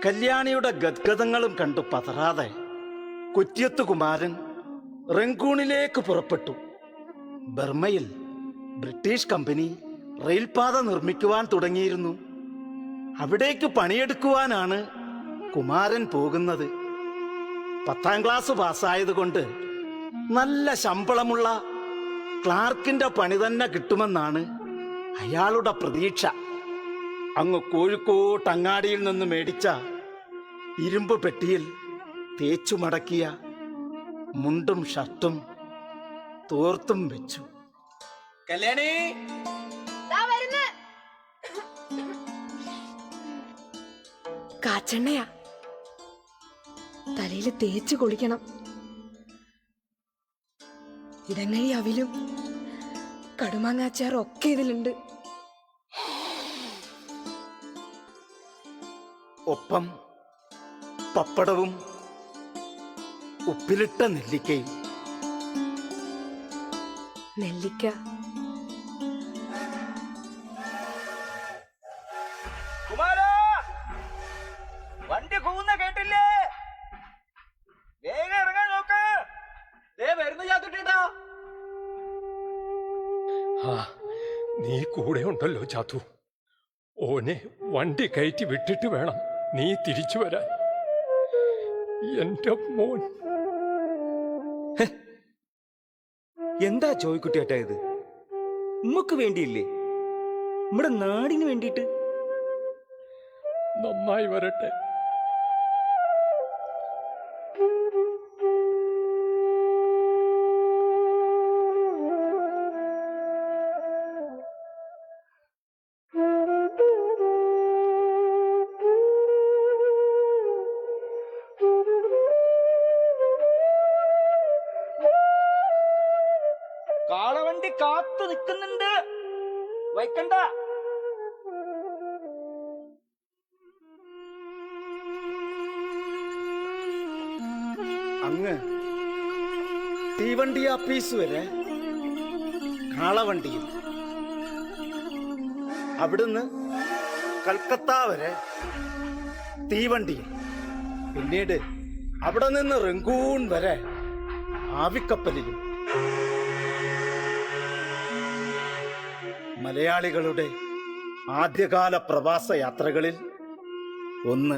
കല്യാണിയുടെ ഗദ്ഗതങ്ങളും കണ്ടു പതറാതെ കുറ്റിയത്ത് കുമാരൻ റങ്കൂണിലേക്ക് പുറപ്പെട്ടു. ബർമ്മയിൽ ബ്രിട്ടീഷ് കമ്പനി റെയിൽപാത നിർമ്മിക്കുവാൻ തുടങ്ങിയിരുന്നു. അവിടേക്ക് പണിയെടുക്കുവാനാണ് കുമാരൻ പോകുന്നത്. 10ാം ക്ലാസ് പാസ്സായതുകൊണ്ട് നല്ല ശമ്പളമുള്ള ക്ലാർക്കിന്റെ പണി തന്നെ കിട്ടുമെന്നാണ് അയാളുടെ പ്രതീക്ഷ. അങ്ങ് കോഴിക്കോട്ട് അങ്ങാടിയിൽ നിന്ന് മേടിച്ച ഇരുമ്പ് പെട്ടിയിൽ തേച്ചു മടക്കിയ മുണ്ടും ഷർട്ടും തോർത്തും വെച്ചു. കല്യാണി, കാച്ചെണ്ണയാ, തലയില് തേച്ച് കുളിക്കണം. ഇടങ്ങഴി അവിലും കടുമാങ്ങാച്ചാറും ഒക്കെ ഇതിലുണ്ട്. ഒപ്പം പപ്പടവും ഉപ്പിലിട്ട നെല്ലിക്കയും. നെല്ലിക്ക കുമാരാ, വണ്ടി കൂന്ന കേട്ടില്ലേ? വേഗം ഇറങ്ങാൻ നോക്ക്. ദേ വരുന്ന ചാത്തുട്ടാ. ആ, നീ കൂടെ ഉണ്ടല്ലോ ചാത്തു. ഓനെ വണ്ടി കയറ്റി വിട്ടിട്ട് വേണം നീ തിരിച്ചു വരാൻ. എന്റെ മോൻ. എന്താ ചോയ്ക്കുട്ടിയേട്ടാ ഇത്? ഉമ്മക്ക് വേണ്ടിയില്ലേ? നമ്മുടെ നാടിന് വേണ്ടിയിട്ട്. നന്നായി വരട്ടെ. കാളവണ്ടി കാത്തു നിൽക്കുന്നുണ്ട്, വൈക്കണ്ട. അങ്ങ് തീവണ്ടി ആപ്പീസ് വരെ കാളവണ്ടിയിൽ, അവിടുന്ന് കൽക്കത്ത വരെ തീവണ്ടിയിൽ, പിന്നീട് അവിടെ നിന്ന് റങ്കൂൺ വരെ ആവിക്കപ്പലിലും. മലയാളികളുടെ ആദ്യകാല പ്രവാസ യാത്രകളിൽ ഒന്ന്.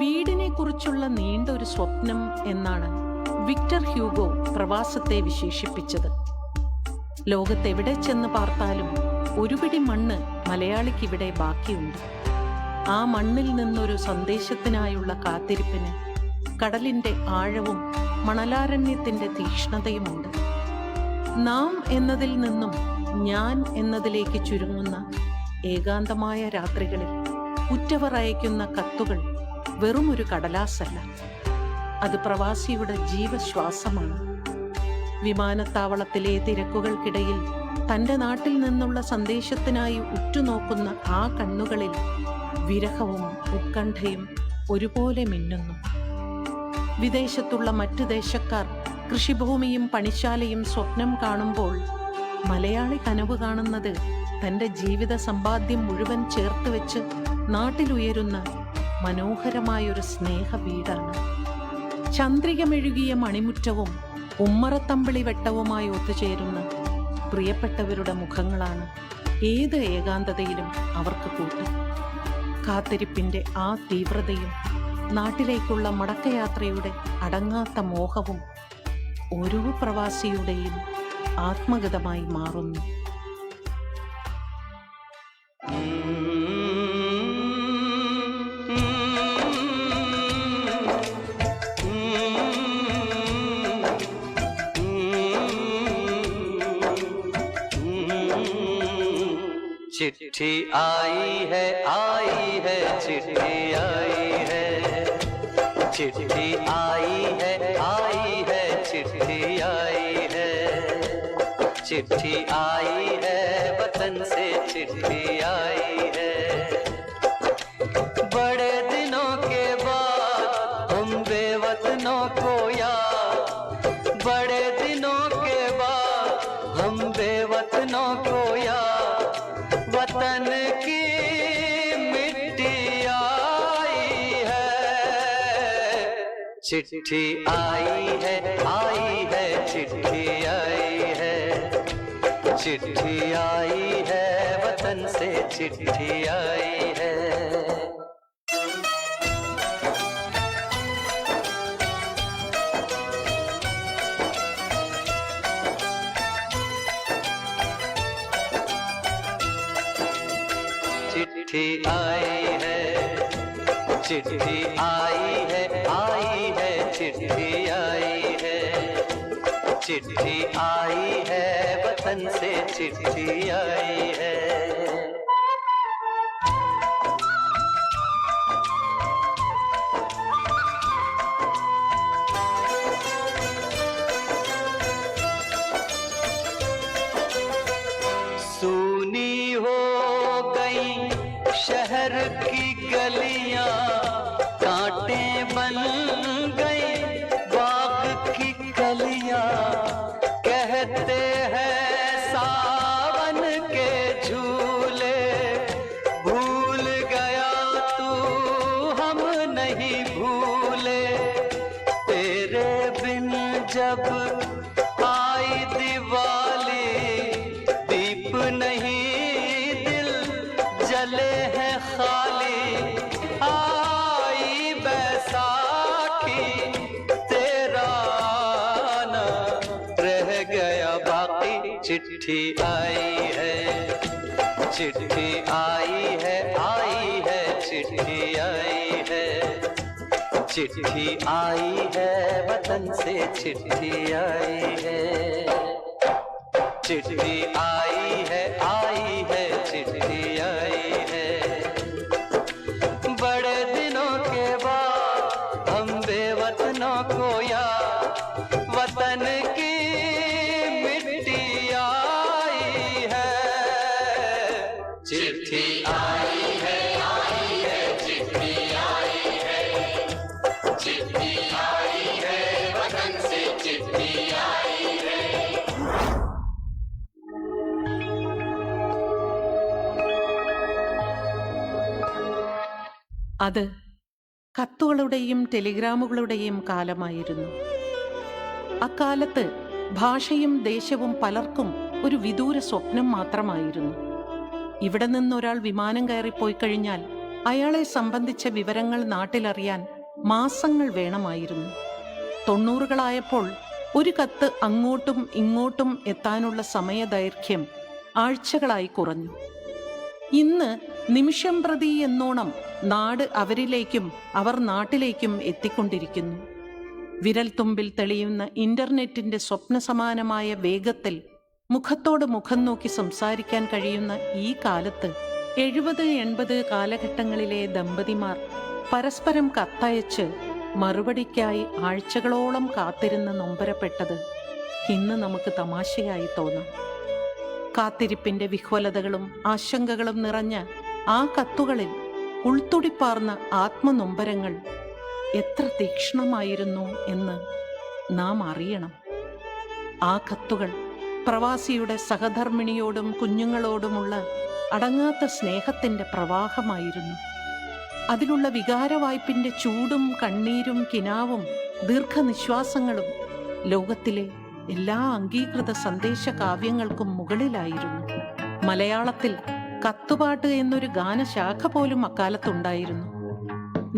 വീടിനെ കുറിച്ചുള്ള നീണ്ട ഒരു സ്വപ്നം എന്നാണ് വിക്ടർ ഹ്യൂഗോ പ്രവാസത്തെ വിശേഷിപ്പിച്ചത്. ലോകത്തെവിടെ ചെന്ന് പാർത്താലും ഒരു പിടി മണ്ണ് മലയാളിക്കിവിടെ ബാക്കിയുണ്ട്. ആ മണ്ണിൽ നിന്നൊരു സന്ദേശത്തിനായുള്ള കാത്തിരിപ്പിന് കടലിൻ്റെ ആഴവും മണലാരണ്യത്തിൻ്റെ തീക്ഷ്ണതയുമുണ്ട്. നാം എന്നതിൽ നിന്നും ഞാൻ എന്നതിലേക്ക് ചുരുങ്ങുന്ന ഏകാന്തമായ രാത്രികളിൽ ഉറ്റവർ അയക്കുന്ന കത്തുകൾ വെറുമൊരു കടലാസല്ല, അത് പ്രവാസിയുടെ ജീവശ്വാസമാണ്. വിമാനത്താവളത്തിലെ തിരക്കുകൾക്കിടയിൽ തൻ്റെ നാട്ടിൽ നിന്നുള്ള സന്ദേശത്തിനായി ഉറ്റുനോക്കുന്ന ആ കണ്ണുകളിൽ വിരഹവും ഉത്കണ്ഠയും ഒരുപോലെ മിന്നുന്നു. വിദേശത്തുള്ള മറ്റ് ദേശക്കാർ കൃഷിഭൂമിയും പണിശാലയും സ്വപ്നം കാണുമ്പോൾ മലയാളി കനവ് കാണുന്നത് തൻ്റെ ജീവിത സമ്പാദ്യം മുഴുവൻ ചേർത്ത് വെച്ച് നാട്ടിലുയരുന്ന മനോഹരമായൊരു സ്നേഹ വീടാണ്. ചന്ദ്രികമെഴുകിയ മണിമുറ്റവും ഉമ്മറത്തമ്പിളി വെട്ടവുമായി ഒത്തുചേരുന്ന പ്രിയപ്പെട്ടവരുടെ മുഖങ്ങളാണ് ഏത് ഏകാന്തതയിലും അവർക്ക് കൂട്ട്. കാത്തിരിപ്പിൻ്റെ ആ തീവ്രതയും നാട്ടിലേക്കുള്ള മടക്കയാത്രയുടെ അടങ്ങാത്ത മോഹവും ഓരോ പ്രവാസിയുടെയും ആത്മഗതമായി മാറുന്നു. चिट्ठी आई है चिट्ठी आई है, चिट्ठी आई है चिट्ठी आई है, चिट्ठी आई है वतन से चिट्ठी आई है। बड़े दिनों के बाद हम बेवतनों को याद, बड़े दिनों के बाद हम बेवतनों को याद, वतन की मिट्टी आई है। चिट्ठी आई है चिट्ठी आई है, चिट्ठी आई है वतन से चिट्ठी आई है। चिट्ठी आई है चिट्ठी आई है चिट्ठी आई है, चिट्ठी आई है वतन से चिट्ठी आई है। सूनी हो गई शहर की गलियां, कांटे बन गई बाग की कलियां, कहते हैं सावन के झूले, भूल गया तू हम नहीं भूले, तेरे बिन जब आई दिवाली, दीप नहीं दिल जले हैं खाली, आई बैसाखी तेरा आना रह गया बाकी। चिट्ठी आई है चिट्ठी आई है चिट्ठी आई है, चिट्ठी आई है वतन से चिट्ठी आई है। चिट्ठी आई है चिट्ठी आई है। बड़े दिनों के बाद हम बेवतनों को याद, वतन की मिट्टी आई है। चिट्ठी आई है चिट्ठी आई है, चिट्ठी आई है वतन से चिट्ठी आई है। അത് കത്തുകളുടെയും ടെലിഗ്രാമുകളുടെയും കാലമായിരുന്നു. അക്കാലത്ത് ഭാഷയും ദേശവും പലർക്കും ഒരു വിദൂര സ്വപ്നം മാത്രമായിരുന്നു. ഇവിടെ നിന്നൊരാൾ വിമാനം കയറിപ്പോയി കഴിഞ്ഞാൽ അയാളെ സംബന്ധിച്ച വിവരങ്ങൾ നാട്ടിലറിയാൻ മാസങ്ങൾ വേണമായിരുന്നു. 90കളായപ്പോൾ ഒരു കത്ത് അങ്ങോട്ടും ഇങ്ങോട്ടും എത്താനുള്ള സമയദൈർഘ്യം ആഴ്ചകളായി കുറഞ്ഞു. ഇന്ന് നിമിഷം പ്രതി എന്നോണം നാട് അവരിലേക്കും അവർ നാട്ടിലേക്കും എത്തിക്കൊണ്ടിരിക്കുന്നു. വിരൽത്തുമ്പിൽ തെളിയുന്ന ഇന്റർനെറ്റിന്റെ സ്വപ്നസമാനമായ വേഗത്തിൽ മുഖത്തോട് മുഖം നോക്കി സംസാരിക്കാൻ കഴിയുന്ന ഈ കാലത്ത് 70-80 കാലഘട്ടങ്ങളിലെ ദമ്പതിമാർ പരസ്പരം കത്തയച്ച് മറുപടിക്കായി ആഴ്ചകളോളം കാത്തിരുന്ന് നൊമ്പരപ്പെട്ടത് ഇന്ന് നമുക്ക് തമാശയായി തോന്നാം. കാത്തിരിപ്പിന്റെ വിഹ്വലതകളും ആശങ്കകളും നിറഞ്ഞ ആ കത്തുകളിൽ ഉൾത്തുടിപ്പാർന്ന ആത്മനൊമ്പരങ്ങൾ എത്ര തീക്ഷ്ണമായിരുന്നു എന്ന് നാം അറിയണം. ആ കത്തുകൾ പ്രവാസിയുടെ സഹധർമ്മിണിയോടും കുഞ്ഞുങ്ങളോടുമുള്ള അടങ്ങാത്ത സ്നേഹത്തിൻ്റെ പ്രവാഹമായിരുന്നു. അതിലുള്ള വികാരവായ്പിൻ്റെ ചൂടും കണ്ണീരും കിനാവും ദീർഘനിശ്വാസങ്ങളും ലോകത്തിലെ എല്ലാ അംഗീകൃത സന്ദേശ കാവ്യങ്ങൾക്കും മുകളിലായിരുന്നു. മലയാളത്തിൽ കത്തുപാട്ട് എന്നൊരു ഗാനശാഖ പോലും അക്കാലത്തുണ്ടായിരുന്നു.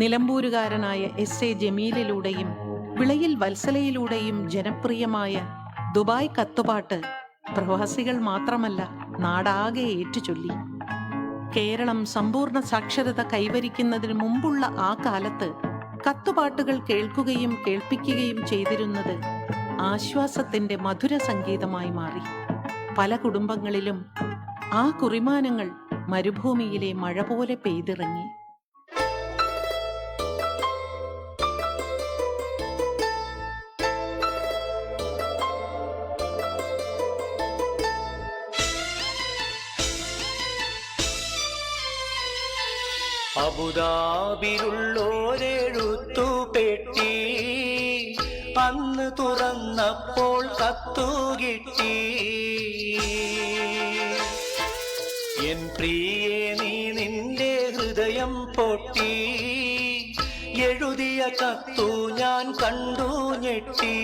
നിലമ്പൂരുകാരനായ എസ് എ ജമീലിലൂടെയും വിളയിൽ വത്സലയിലൂടെയും ജനപ്രിയമായ ദുബായ് കത്തുപാട്ട് പ്രവാസികൾ മാത്രമല്ല, നാടാകെ ഏറ്റുചൊല്ലി. കേരളം സമ്പൂർണ്ണ സാക്ഷരത കൈവരിക്കുന്നതിന് മുമ്പുള്ള ആ കാലത്ത് കത്തുപാട്ടുകൾ കേൾക്കുകയും കേൾപ്പിക്കുകയും ചെയ്തിരുന്നത് ആശ്വാസത്തിൻ്റെ മധുര സംഗീതമായി മാറി. പല കുടുംബങ്ങളിലും ആ കുറിമാനങ്ങൾ മരുഭൂമിയിലെ മഴ പോലെ പെയ്തിറങ്ങി. അബുദാബിയിലുള്ളോരെഴുത്തു പെട്ടി അന്ന് തുറന്നപ്പോൾ കത്തു കിട്ടി. എൻ പ്രിയേ നീ നിന്റെ ഹൃദയം പൊട്ടി, എഴുതിയ കത്തു ഞാൻ കണ്ടു ഞെട്ടി.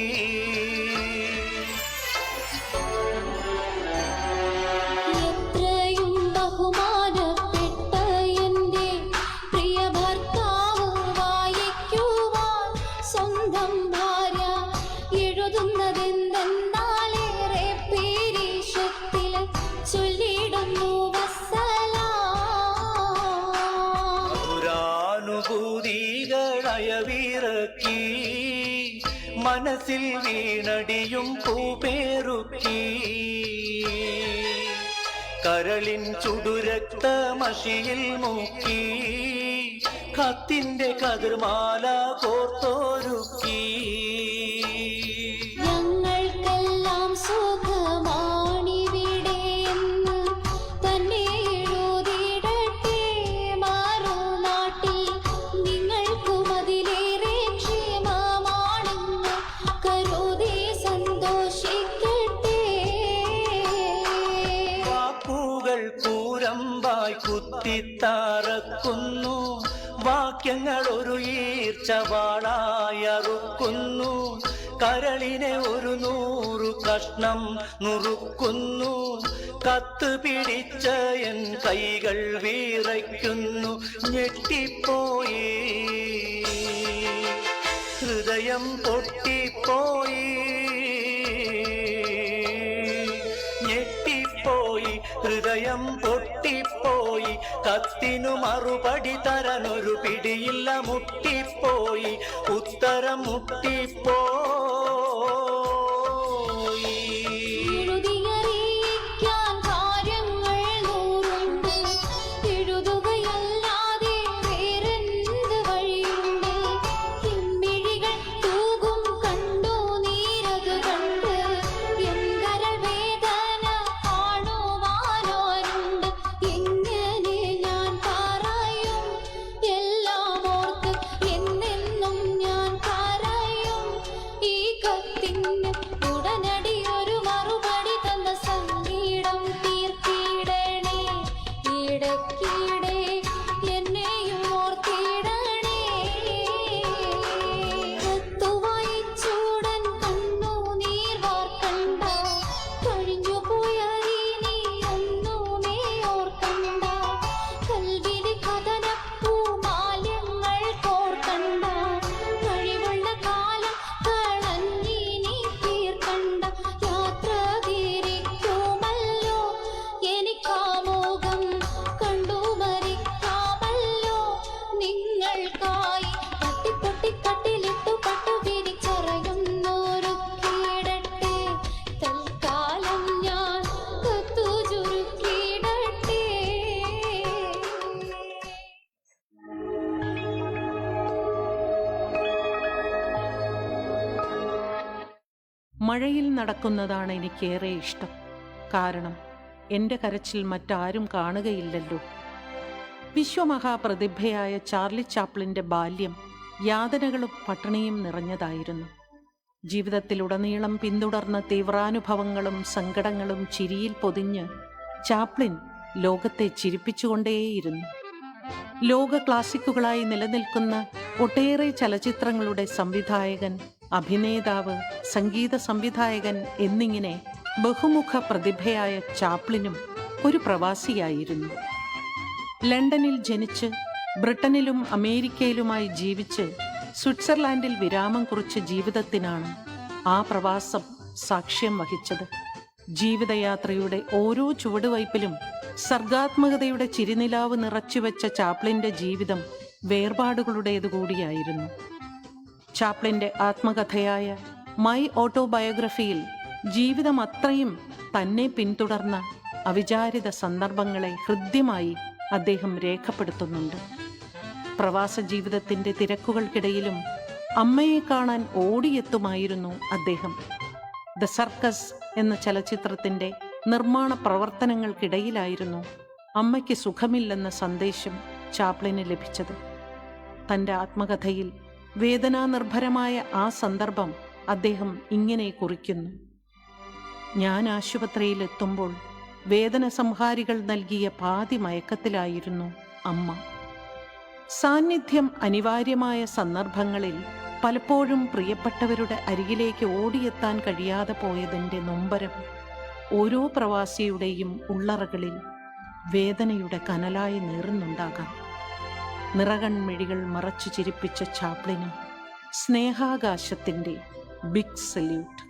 ൂതികളയവിറക്കി മനസ്സിൽ വീണടിയും പൂപേറുക്കി. കരളിൻ ചുടുരക്തമഷിയിൽ മുക്കി കത്തിന്റെ കതിർമാല കോർത്തോരുക്കി. ഞങ്ങൾക്കെല്ലാം സുഖമാണിവിടെ എന്ന് തന്നെ എഴുതിയിടട്ടെ മറുനാട്ടിൽ. നിങ്ങൾക്കും അതിലേറെ ക്ഷേമമാണെന്ന് കരുതി സന്തോഷിക്കട്ടെ. വാക്കുകൾ കൂരമ്പായി കുത്തിത്താറക്കുന്നു, വാക്യങ്ങൾ ഒരു ഈർച്ചവാളായറുക്കുന്നു. കരളിനെ ഒരു 100 കഷ്ണം നുറുക്കുന്നു. കത്ത് പിടിച്ച എൻ കൈകൾ വിറയ്ക്കുന്നു. ഞെട്ടിപ്പോയി ഹൃദയം പൊട്ടിപ്പോയി. ഞെട്ടിപ്പോയി ഹൃദയം പൊട്ടിപ്പോയി. കത്തിനു മറുപടി തരാനൊരു പിടിയില്ല. മുട്ടിപ്പോയി ഉത്തരം മുട്ടിപ്പോയി. എഴുതിയറിയിക്കാൻ കാര്യങ്ങൾ 100 എഴുതുകയല്ലാതെ വേറെന്ത് വഴിയുണ്ട്. കിമ്മിഴികൾ തൂകും കണ്ടു നീരത് കണ്ട് എൻ കരൾ വേദന കാണുവാനോരുണ്ട്. എങ്ങനെ ഞാൻ പറയും എല്ലാം ഓർത്ത് എന്നെന്നും ഞാൻ പറയും. ഈ കത്തിന് ഉടനടി ഒരു മറുപടി തന്ന സംഗീതം തീർത്തിടണേ. ഇടയ്ക്കിടെ എന്നെയും ഓർത്തിടണേ. കത്തു വായിച്ചൂടൻ കണ്ണു നീർ വാർക്കണ്ട. കഴിഞ്ഞു പോയ ഇനി ഒന്നുമേ ഓർക്കണ്ട. കൽവിലെ കഥനപ്പൂ മാല്യങ്ങൾ കോർക്കണ്ട. കഴിവുള്ള കാലം കളഞ്ഞിനി തീർക്കണ്ട. യാത്ര തിരിക്കുമല്ലോ എനിക്കാമോകം കണ്ടു മരിക്കാമല്ലോ. നിങ്ങൾക്കായി തട്ടിപ്പൊട്ടി കട്ടിലിട്ടു പട്ടു വിരിച്ചറയുന്നൊരുക്കിയിടട്ടെ. തൽക്കാലം ഞാൻ കത്തു ചുരുക്കിയിടട്ടെ. മഴയിൽ നടക്കുന്നതാണ് എനിക്കേറെ ഇഷ്ടം. കാരണം എൻ്റെ കരച്ചിൽ മറ്റാരും കാണുകയില്ലല്ലോ. വിശ്വമഹാപ്രതിഭയായ ചാർലി ചാപ്ലിൻ്റെ ബാല്യം യാതനകളും പട്ടിണിയും നിറഞ്ഞതായിരുന്നു. ജീവിതത്തിലുടനീളം പിന്തുടർന്ന തീവ്രാനുഭവങ്ങളും സങ്കടങ്ങളും ചിരിയിൽ പൊതിഞ്ഞ് ചാപ്ലിൻ ലോകത്തെ ചിരിപ്പിച്ചുകൊണ്ടേയിരുന്നു. ലോക ക്ലാസിക്കുകളായി നിലനിൽക്കുന്ന ഒട്ടേറെ ചലച്ചിത്രങ്ങളുടെ സംവിധായകൻ, അഭിനേതാവ്, സംഗീത സംവിധായകൻ എന്നിങ്ങനെ ബഹുമുഖ പ്രതിഭയായ ചാപ്ലിനും ഒരു പ്രവാസിയായിരുന്നു. ലണ്ടനിൽ ജനിച്ച് ബ്രിട്ടനിലും അമേരിക്കയിലുമായി ജീവിച്ച് സ്വിറ്റ്സർലാൻഡിൽ വിരാമം കുറിച്ച ജീവിതത്തിനാണ് ആ പ്രവാസം സാക്ഷ്യം വഹിച്ചത്. ജീവിതയാത്രയുടെ ഓരോ ചുവടുവയ്പിലും സർഗാത്മകതയുടെ ചിരിനിലാവ് നിറച്ചുവെച്ച ചാപ്ലിൻ്റെ ജീവിതം വേർപാടുകളുടേതുകൂടിയായിരുന്നു. ചാപ്ലിൻ്റെ ആത്മകഥയായ മൈ ഓട്ടോബയോഗ്രഫിയിൽ ജീവിതം അത്രയും തന്നെ പിന്തുടർന്ന അവിചാരിത സന്ദർഭങ്ങളെ ഹൃദ്യമായി അദ്ദേഹം രേഖപ്പെടുത്തുന്നുണ്ട്. പ്രവാസ ജീവിതത്തിൻ്റെ തിരക്കുകൾക്കിടയിലും അമ്മയെ കാണാൻ ഓടിയെത്തുമായിരുന്നു അദ്ദേഹം. ദ സർക്കസ് എന്ന ചലച്ചിത്രത്തിൻ്റെ നിർമ്മാണ പ്രവർത്തനങ്ങൾക്കിടയിലായിരുന്നു അമ്മയ്ക്ക് സുഖമില്ലെന്ന സന്ദേശം ചാപ്ലിന് ലഭിച്ചത്. തൻ്റെ ആത്മകഥയിൽ വേദനാനിർഭരമായ ആ സന്ദർഭം അദ്ദേഹം ഇങ്ങനെ കുറിക്കുന്നു: ഞാൻ ആശുപത്രിയിലെത്തുമ്പോൾ വേദന സംഹാരികൾ നൽകിയ പാതി മയക്കത്തിലായിരുന്നു അമ്മ. സാന്നിധ്യം അനിവാര്യമായ സന്ദർഭങ്ങളിൽ പലപ്പോഴും പ്രിയപ്പെട്ടവരുടെ അരികിലേക്ക് ഓടിയെത്താൻ കഴിയാതെ പോയതിൻ്റെ നൊമ്പരം ഓരോ പ്രവാസിയുടെയും ഉള്ളറകളിൽ വേദനയുടെ കനലായി നീറുന്നുണ്ടാകാം. നിറകൺമിഴികൾ മറച്ചു ചിരിപ്പിച്ച ചാപ്ലിന് സ്നേഹാകാശത്തിൻ്റെ ബിഗ് സല്യൂട്ട്.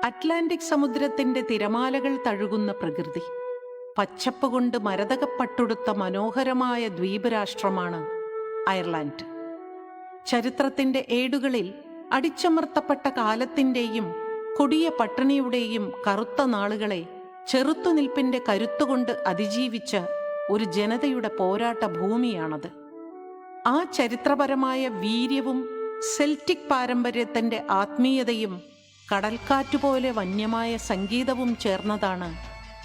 അറ്റ്ലാന്റിക് സമുദ്രത്തിന്റെ തിരമാലകൾ തഴുകുന്ന പ്രകൃതി, പച്ചപ്പ് കൊണ്ട് മരതകപ്പട്ടുടുത്ത മനോഹരമായ ദ്വീപ് രാഷ്ട്രമാണ് അയർലാൻഡ്. ചരിത്രത്തിന്റെ ഏടുകളിൽ അടിച്ചമർത്തപ്പെട്ട കാലത്തിന്റെയും കൊടിയ പട്ടിണിയുടെയും കറുത്ത നാളുകളെ ചെറുത്തുനിൽപ്പിന്റെ കരുത്തുകൊണ്ട് അതിജീവിച്ച ഒരു ജനതയുടെ പോരാട്ട ഭൂമിയാണത്. ആ ചരിത്രപരമായ വീര്യവും സെൽറ്റിക് പാരമ്പര്യത്തിന്റെ ആത്മീയതയും കടൽക്കാറ്റുപോലെ വന്യമായ സംഗീതവും ചേർന്നതാണ്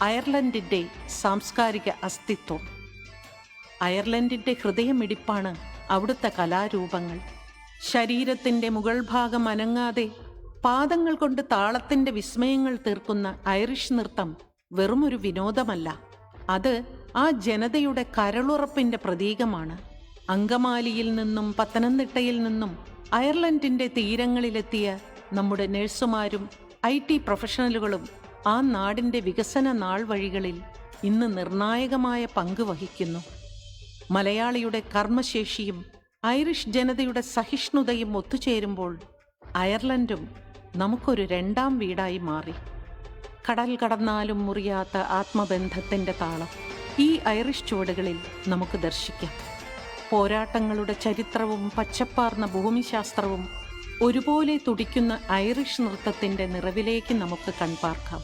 അയർലൻഡിന്റെ സാംസ്കാരിക അസ്തിത്വം. അയർലൻഡിന്റെ ഹൃദയമിടിപ്പാണ് അവിടുത്തെ കലാരൂപങ്ങൾ. ശരീരത്തിന്റെ മുകൾ ഭാഗം അനങ്ങാതെ പാദങ്ങൾ കൊണ്ട് താളത്തിന്റെ വിസ്മയങ്ങൾ തീർക്കുന്ന ഐറിഷ് നൃത്തം വെറുമൊരു വിനോദമല്ല, അത് ആ ജനതയുടെ കരളുറപ്പിന്റെ പ്രതീകമാണ്. അങ്കമാലിയിൽ നിന്നും പത്തനംതിട്ടയിൽ നിന്നും അയർലൻഡിന്റെ തീരങ്ങളിലെത്തിയ നമ്മുടെ നഴ്സുമാരും IT പ്രൊഫഷണലുകളും ആ നാടിന്റെ വികസന നാൾ വഴികളിൽ ഇന്ന് നിർണായകമായ പങ്ക് വഹിക്കുന്നു. മലയാളിയുടെ കർമ്മശേഷിയും ഐറിഷ് ജനതയുടെ സഹിഷ്ണുതയും ഒത്തുചേരുമ്പോൾ അയർലൻഡും നമുക്കൊരു രണ്ടാം വീടായി മാറി. കടൽ കടന്നാലും മുറിയാത്ത ആത്മബന്ധത്തിന്റെ താളം ഈ ഐറിഷ് ചുവടുകളിൽ നമുക്ക് ദർശിക്കാം. പോരാട്ടങ്ങളുടെ ചരിത്രവും പച്ചപ്പാർന്ന ഭൂമിശാസ്ത്രവും ഒരുപോലെ തുടിക്കുന്ന ഐറിഷ് നൃത്തത്തിന്റെ നിറവിലേക്ക് നമുക്ക് കൺപാർക്കാം.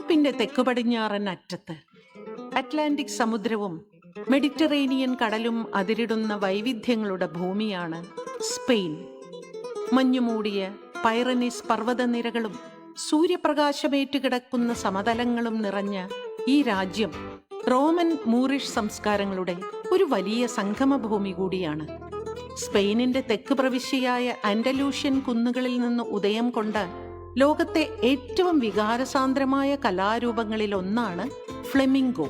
യൂറോപ്പിന്റെ തെക്കു പടിഞ്ഞാറൻ അറ്റത്ത് അറ്റ്ലാന്റിക് സമുദ്രവും മെഡിറ്ററേനിയൻ കടലും അതിരിടുന്ന വൈവിധ്യങ്ങളുടെ ഭൂമിയാണ് സ്പെയിൻ. മഞ്ഞുമൂടിയ പൈറനീസ് പർവ്വതനിരകളും സൂര്യപ്രകാശമേറ്റ് കിടക്കുന്ന സമതലങ്ങളും നിറഞ്ഞ ഈ രാജ്യം റോമൻ മൂറിഷ് സംസ്കാരങ്ങളുടെ ഒരു വലിയ സംഗമഭൂമി കൂടിയാണ്. സ്പെയിനിന്റെ തെക്ക് പ്രവിശ്യയായ ആൻഡലൂഷ്യൻ കുന്നുകളിൽ നിന്ന് ഉദയം കൊണ്ട ലോകത്തെ ഏറ്റവും വികാരസാന്ദ്രമായ കലാരൂപങ്ങളിൽ ഒന്നാണ് ഫ്ലെമിംഗോ.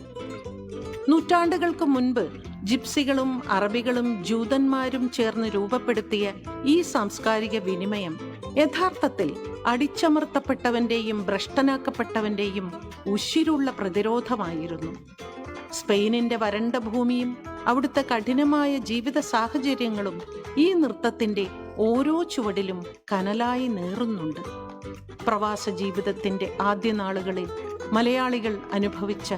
നൂറ്റാണ്ടുകൾക്ക് മുൻപ് ജിപ്സികളും അറബികളും ജൂതന്മാരും ചേർന്ന് രൂപപ്പെടുത്തിയ ഈ സാംസ്കാരിക വിനിമയം യഥാർത്ഥത്തിൽ അടിച്ചമർത്തപ്പെട്ടവന്റെയും ഭ്രഷ്ടനാക്കപ്പെട്ടവന്റെയും ഉശിരുള്ള പ്രതിരോധമായിരുന്നു. സ്പെയിനിന്റെ വരണ്ട ഭൂമിയും അവിടുത്തെ കഠിനമായ ജീവിത സാഹചര്യങ്ങളും ഈ നൃത്തത്തിന്റെ ഓരോ ചുവടിലും കനലായി നേറുന്നുണ്ട്. പ്രവാസ ജീവിതത്തിന്റെ ആദ്യ നാളുകളിൽ മലയാളികൾ അനുഭവിച്ച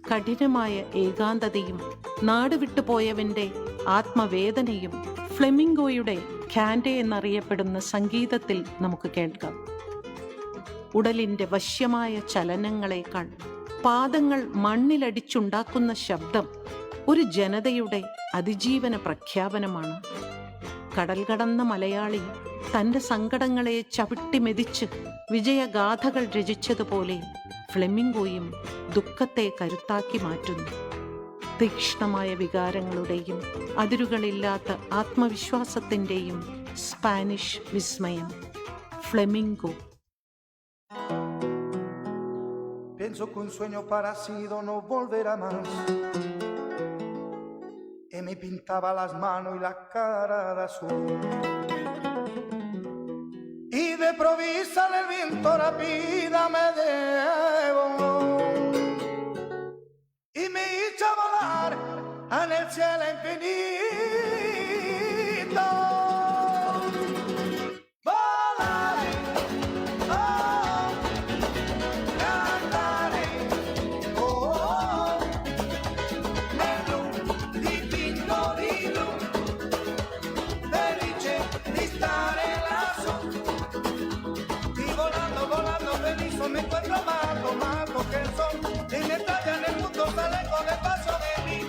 കഠിനമായ ഏകാന്തതയും നാടുവിട്ടുപോയവന്റെ ആത്മവേദനയും ഫ്ലെമിംഗോയുടെ ഖാൻഡെ എന്നറിയപ്പെടുന്ന സംഗീതത്തിൽ നമുക്ക് കേൾക്കാം. ഉടലിന്റെ വശ്യമായ ചലനങ്ങളെക്കാൾ പാദങ്ങൾ മണ്ണിലടിച്ചുണ്ടാക്കുന്ന ശബ്ദം ഒരു ജനതയുടെ അതിജീവന പ്രഖ്യാപനമാണ്. കടൽ കടന്ന മലയാളി തൻ്റെ സങ്കടങ്ങളെ ചവിട്ടിമെതിച്ച് വിജയഗാഥകൾ രചിച്ചതുപോലെ ഫ്ലെമിംഗോയും ദുഃഖത്തെ കരുത്താക്കി മാറ്റുന്നു. തീക്ഷ്ണമായ വികാരങ്ങളുടെയും അതിരുകളില്ലാത്ത ആത്മവിശ്വാസത്തിൻ്റെയും സ്പാനിഷ് വിസ്മയം flamingo. Pienso que un sueño parecido no volverá más. Y me pintaba las manos y la cara de azul. Y de provisa el viento rápida me llevó. Y me hizo volar en el cielo infinito. Volaré, oh, cantaré, oh, nero di pinto di luz, felice di stare lassù. Y volando, volando feliz me encuentro amado, amado que el sol y me trae en el mundo sale con el paso de mí.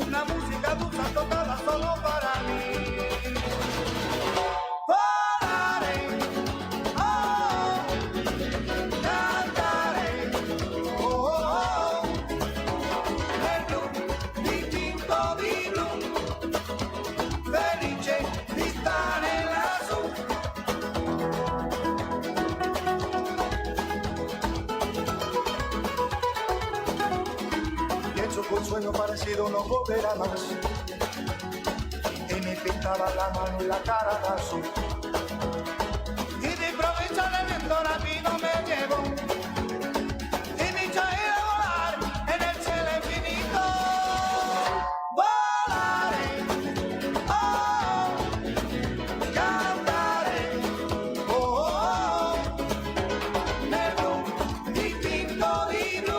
Una música dulce tocada solo para mí. Volaré, oh, cantaré, oh, nel blu dipinto di blu, felice di stare lassù. Pienso que un sueño parecido no volverá más. Y me pintaba la mano y la cara de azul. Y de improviso el viento rápido me llevó. Y me hizo ir a volar en el cielo infinito. Volaré, oh, cantaré, oh, nel blu dipinto di blu,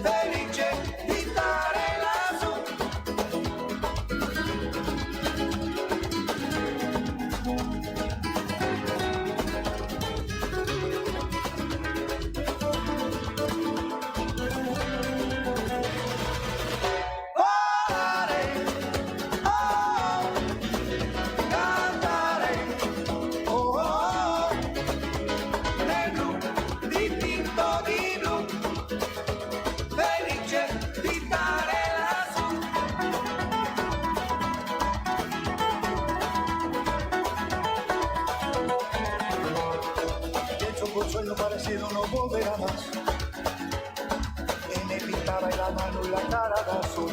felice di stare lassù. Volare, oh, cantare, oh, nel blu dipinto di blu, felice di stare lassù. Pienso que un sueño parecido no volverá más. Y me pintaba la mano y la cara de azul.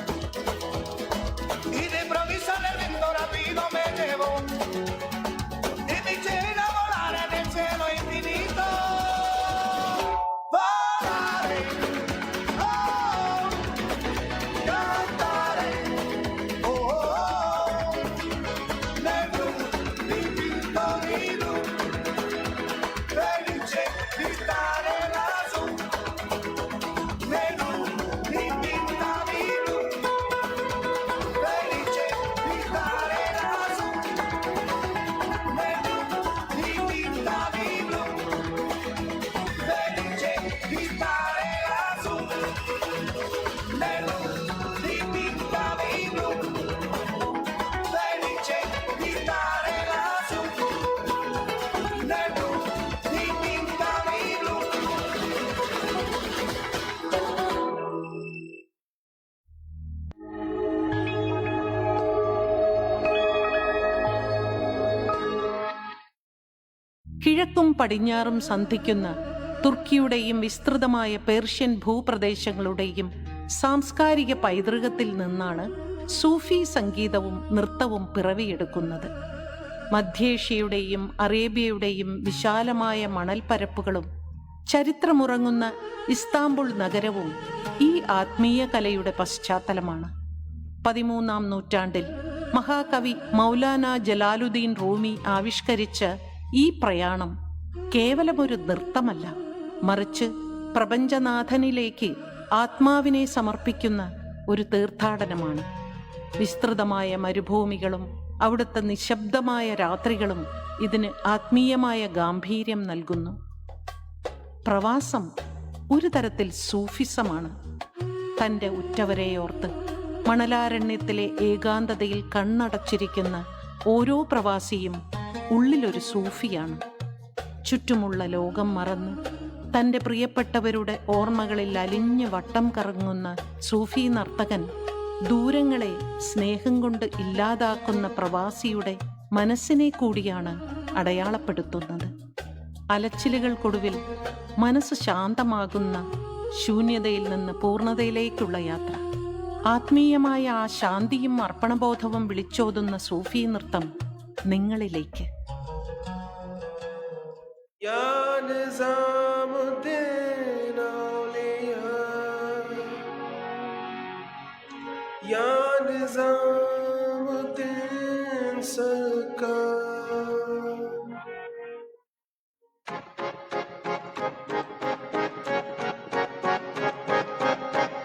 Y de improviso el viento rápido me llevó. Y me hizo ir a volar en el cielo infinito. Volaré, oh, cantaré, oh, nel blu dipinto di blu, felice di stare lassù. Nel blu dipinto di കിഴക്കും പടിഞ്ഞാറും സന്ധിക്കുന്ന തുർക്കിയുടെയും വിസ്തൃതമായ പേർഷ്യൻ ഭൂപ്രദേശങ്ങളുടെയും സാംസ്കാരിക പൈതൃകത്തിൽ നിന്നാണ് സൂഫി സംഗീതവും നൃത്തവും പിറവിയെടുക്കുന്നത്. മധ്യേഷ്യയുടെയും അറേബ്യയുടെയും വിശാലമായ മണൽപ്പരപ്പുകളും ചരിത്രമുറങ്ങുന്ന ഇസ്താംബുൾ നഗരവും ഈ ആത്മീയ കലയുടെ പശ്ചാത്തലമാണ്. 13-ാം നൂറ്റാണ്ടിൽ മഹാകവി മൗലാന ജലാലുദ്ദീൻ റൂമി ആവിഷ്കരിച്ച ഈ പ്രയാണം കേവലമൊരു നൃത്തമല്ല, മറിച്ച് പ്രപഞ്ചനാഥനിലേക്ക് ആത്മാവിനെ സമർപ്പിക്കുന്ന ഒരു തീർത്ഥാടനമാണ്. വിസ്തൃതമായ മരുഭൂമികളും അവിടുത്തെ നിശബ്ദമായ രാത്രികളും ഇതിന് ആത്മീയമായ ഗാംഭീര്യം നൽകുന്നു. പ്രവാസം ഒരു തരത്തിൽ സൂഫിസമാണ്. തൻ്റെ ഉറ്റവരെയോർത്ത് മണലാരണ്യത്തിലെ ഏകാന്തതയിൽ കണ്ണടച്ചിരിക്കുന്ന ഓരോ പ്രവാസിയും ഉള്ളിലൊരു സൂഫിയാണ്. ചുറ്റുമുള്ള ലോകം മറന്ന് തൻ്റെ പ്രിയപ്പെട്ടവരുടെ ഓർമ്മകളിൽ അലിഞ്ഞ് വട്ടം കറങ്ങുന്ന സൂഫി നർത്തകൻ ദൂരങ്ങളെ സ്നേഹം കൊണ്ട് ഇല്ലാതാക്കുന്ന പ്രവാസിയുടെ മനസ്സിനെ കൂടിയാണ് അടയാളപ്പെടുത്തുന്നത്. അലച്ചിലുകൾക്കൊടുവിൽ മനസ്സ് ശാന്തമാകുന്ന ശൂന്യതയിൽ നിന്ന് പൂർണ്ണതയിലേക്കുള്ള യാത്ര. ആത്മീയമായ ആ ശാന്തിയും അർപ്പണബോധവും വിളിച്ചോതുന്ന സൂഫി നൃത്തം നിങ്ങളിലേക്ക്.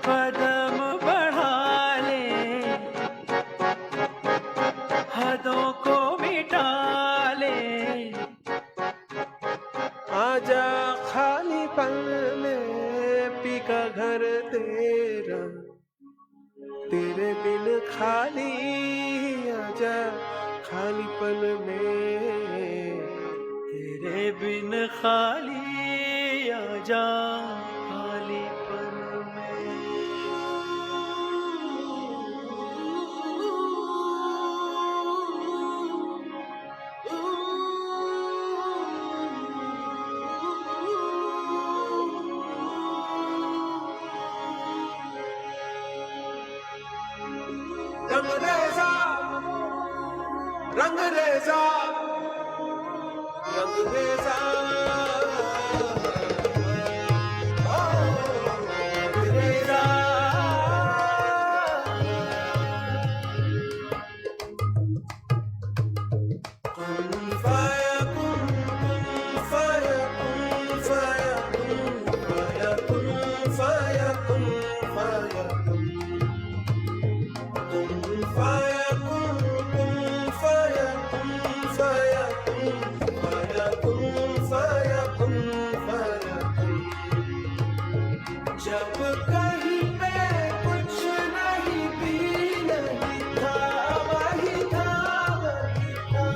कदम बढ़ा ले, हदों को मिटा ले, आजा खाली पल में पीका घर तेरा, तेरे बिन खाली आजा खाली पल में, तेरे बिन खाली आजा खाली पल में। रंगरेजा रंगरेजा रंगरेजा जब कहीं पे कुछ नहीं भी नहीं था, वही था वही था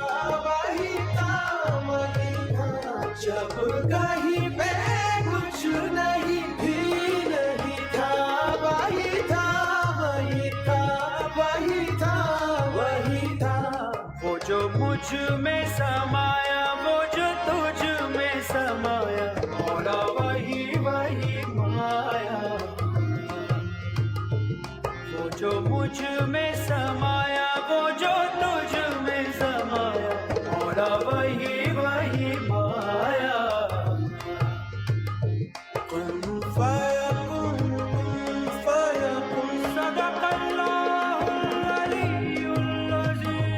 वही था वही था। जब कहीं पे कुछ नहीं भी नहीं था, वही था वही था वही था वही था। वो जो मुझ में समाया, वो जो तुझ में समाया, मौला वही वही माया। वो जो मुझ में समाया, वो जो तुझ में समाया, मौला वही वही माया। कुन फयकुन सदक़ल्लाहुल अलीयुल अज़ीम।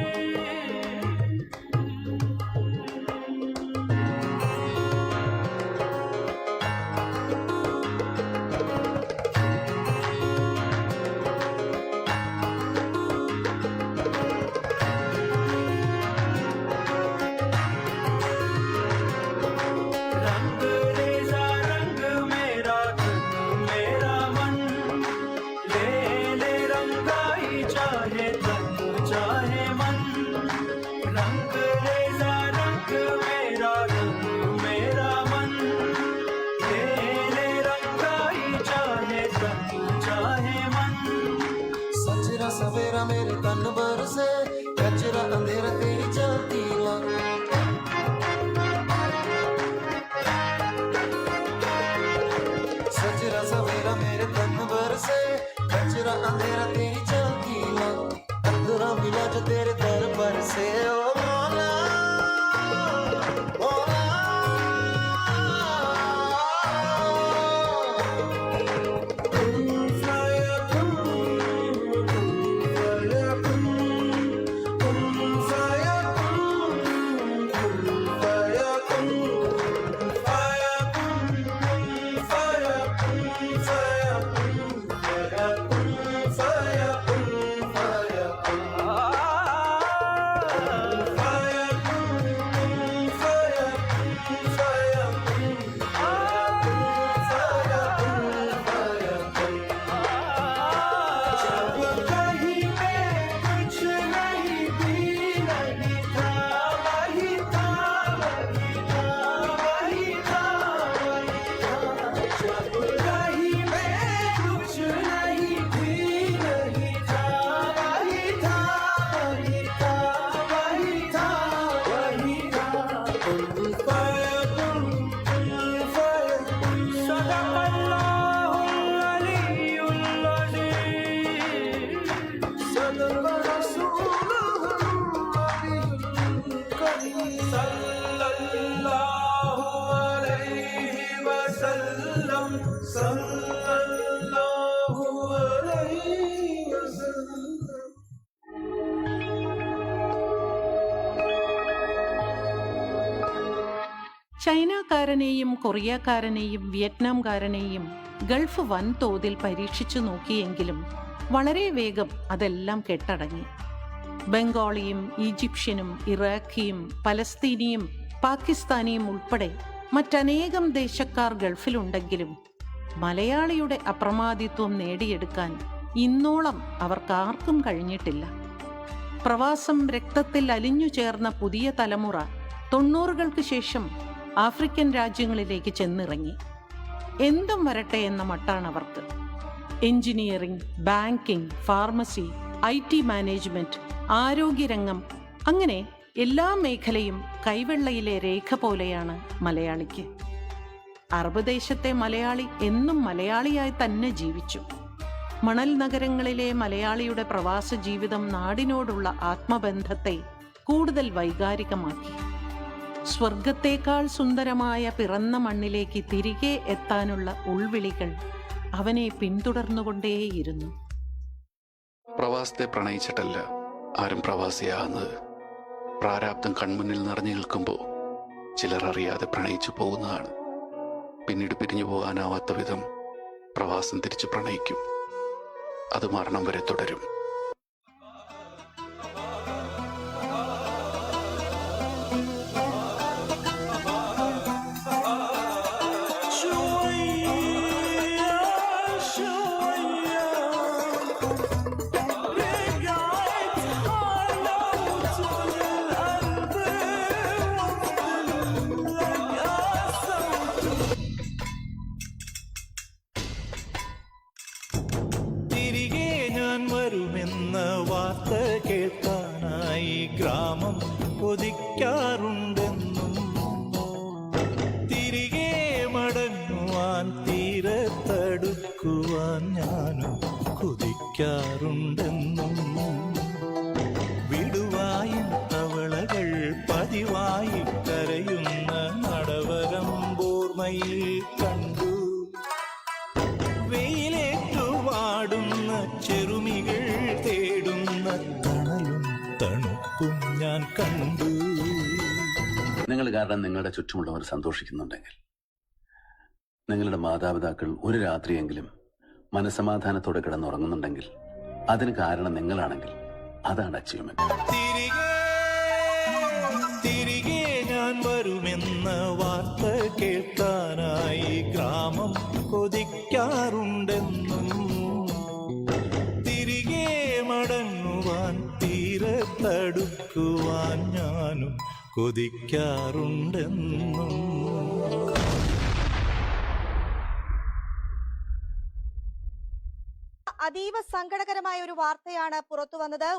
वसल्लम सल्लल्लाहु अलैहि वसल्लम. ചൈനക്കാരനെയും കൊറിയക്കാരനെയും വിയറ്റ്നാംകാരനെയും ഗൾഫ് വൻതോതിൽ പരീക്ഷിച്ചു നോക്കിയെങ്കിലും വളരെ വേഗം അതെല്ലാം കെട്ടടങ്ങി. ബംഗാളിയും ഈജിപ്ഷ്യനും ഇറാഖിയും പലസ്തീനിയും പാകിസ്ഥാനിയും ഉൾപ്പെടെ മറ്റനേകം ദേശക്കാർ ഗൾഫിലുണ്ടെങ്കിലും മലയാളിയുടെ അപ്രമാദിത്വം നേടിയെടുക്കാൻ ഇന്നോളം അവർക്കാർക്കും കഴിഞ്ഞിട്ടില്ല. പ്രവാസം രക്തത്തിൽ അലിഞ്ഞു ചേർന്ന പുതിയ തലമുറ 90-കൾക്ക് ശേഷം ആഫ്രിക്കൻ രാജ്യങ്ങളിലേക്ക് ചെന്നിറങ്ങി. എന്തും വരട്ടെ എന്ന മട്ടാണ് അവർക്ക്. Engineering, banking, pharmacy, IT management, ആരോഗ്യരംഗം, അങ്ങനെ എല്ലാ മേഖലയും കൈവെള്ളയിലെ രേഖ പോലെയാണ് മലയാളിക്ക്. അറബ് ദേശത്തെ മലയാളി എന്നും മലയാളിയായി തന്നെ ജീവിച്ചു. മണൽ നഗരങ്ങളിലെ മലയാളിയുടെ പ്രവാസ ജീവിതം നാടിനോടുള്ള ആത്മബന്ധത്തെ കൂടുതൽ വൈകാരികമാക്കി. സ്വർഗത്തേക്കാൾ സുന്ദരമായ പിറന്ന മണ്ണിലേക്ക് തിരികെ എത്താനുള്ള ഉൾവിളികൾ അവനെ പിന്തുടർന്നുകൊണ്ടേയിരുന്നു. പ്രവാസത്തെ പ്രണയിച്ചിട്ടല്ല ആരും പ്രവാസിയാകുന്നത്. പ്രാരാബ്ദം കൺമുന്നിൽ നിറഞ്ഞു നിൽക്കുമ്പോൾ ചിലർ അറിയാതെ പ്രണയിച്ചു പോകുന്നതാണ്. പിന്നീട് പിരിഞ്ഞു പോകാനാവാത്ത വിധം പ്രവാസം തിരിച്ചു പ്രണയിക്കും. അത് മരണം വരെ തുടരും. തിരികെ ഞാൻ വരുമെന്ന വാർത്ത കേൾക്കാനായി ഗ്രാമം കൊതിക്കാറുണ്ടെന്നും തിരികെ മടങ്ങുവാൻ തീരത്തടുക്കുവാൻ ഞാനും കൊതിക്കാറുണ്ടെന്നും വിടുവായും തവളകൾ പതിവായി കരയുന്ന നടവരം ഓർമ്മയിൽ കണ്ടു. വെയിലേറ്റുവാടുന്ന ചെറുമികൾ തേടുന്ന തണലും തണുപ്പും ഞാൻ കണ്ടു. നിങ്ങൾ കാരണം നിങ്ങളുടെ ചുറ്റുമുള്ളവർ സന്തോഷിക്കുന്നുണ്ടെങ്കിൽ, നിങ്ങളുടെ മാതാപിതാക്കൾ ഒരു രാത്രിയെങ്കിലും മനസമാധാനത്തോടെ കിടന്നുറങ്ങുന്നുണ്ടെങ്കിൽ, അതിന് കാരണം നിങ്ങളാണെങ്കിൽ അതാണ് അച്ചീവ്മെന്റ്. തിരികെ ഞാൻ വരുമെന്ന വാർത്ത കേൾക്കാനായി ഗ്രാമം കൊതിക്കാറുണ്ടെന്നും തിരികെ മടങ്ങുവാൻ തീരത്തടുക്കുവാൻ ഞാനും കൊതിക്കാറുണ്ടെന്നും. അതീവ സങ്കടകരമായ ഒരു വാർത്തയാണ് പുറത്തു വന്നത്.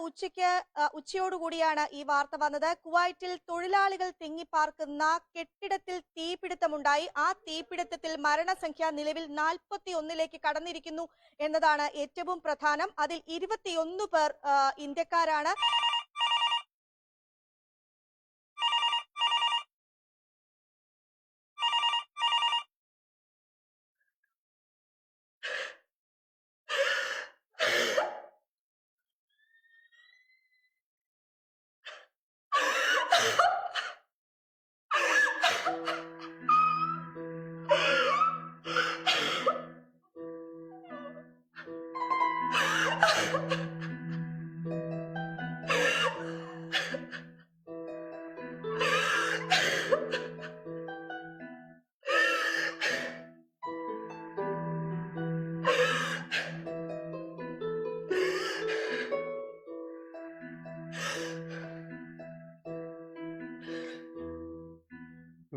ഉച്ചയോടുകൂടിയാണ് ഈ വാർത്ത വന്നത്. കുവൈറ്റിൽ തൊഴിലാളികൾ തിങ്ങിപ്പാർക്കുന്ന കെട്ടിടത്തിൽ തീപിടുത്തമുണ്ടായി. ആ തീപിടുത്തത്തിൽ മരണസംഖ്യ നിലവിൽ 41 കടന്നിരിക്കുന്നു എന്നതാണ് ഏറ്റവും പ്രധാനം. അതിൽ 21 പേർ ഇന്ത്യക്കാരാണ്.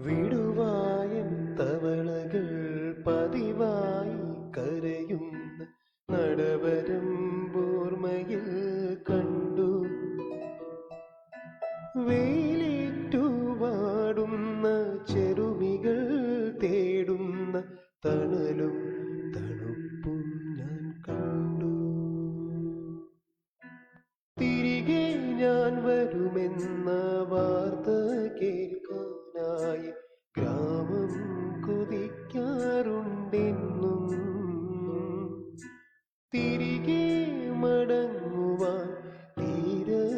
വിടുവായൻ തവളകൾ പതിവായി കരയുന്ന നടവരം ഓർമ്മയിൽ കണ്ടു. വെയിലേറ്റുവാടുന്ന ചെറുമികൾ തേടുന്ന തണലും തണുപ്പും ഞാൻ കണ്ടു. തിരികെ ഞാൻ വരുമെന്ന വാർത്ത കേൾക്കാനായി ഗ്രാമം കൊതിക്കാറുണ്ടെന്നും കൊതിക്കാറുണ്ടെന്നും തിരികെ മടങ്ങുവാൻ തീരത്തടുക്കുവാൻ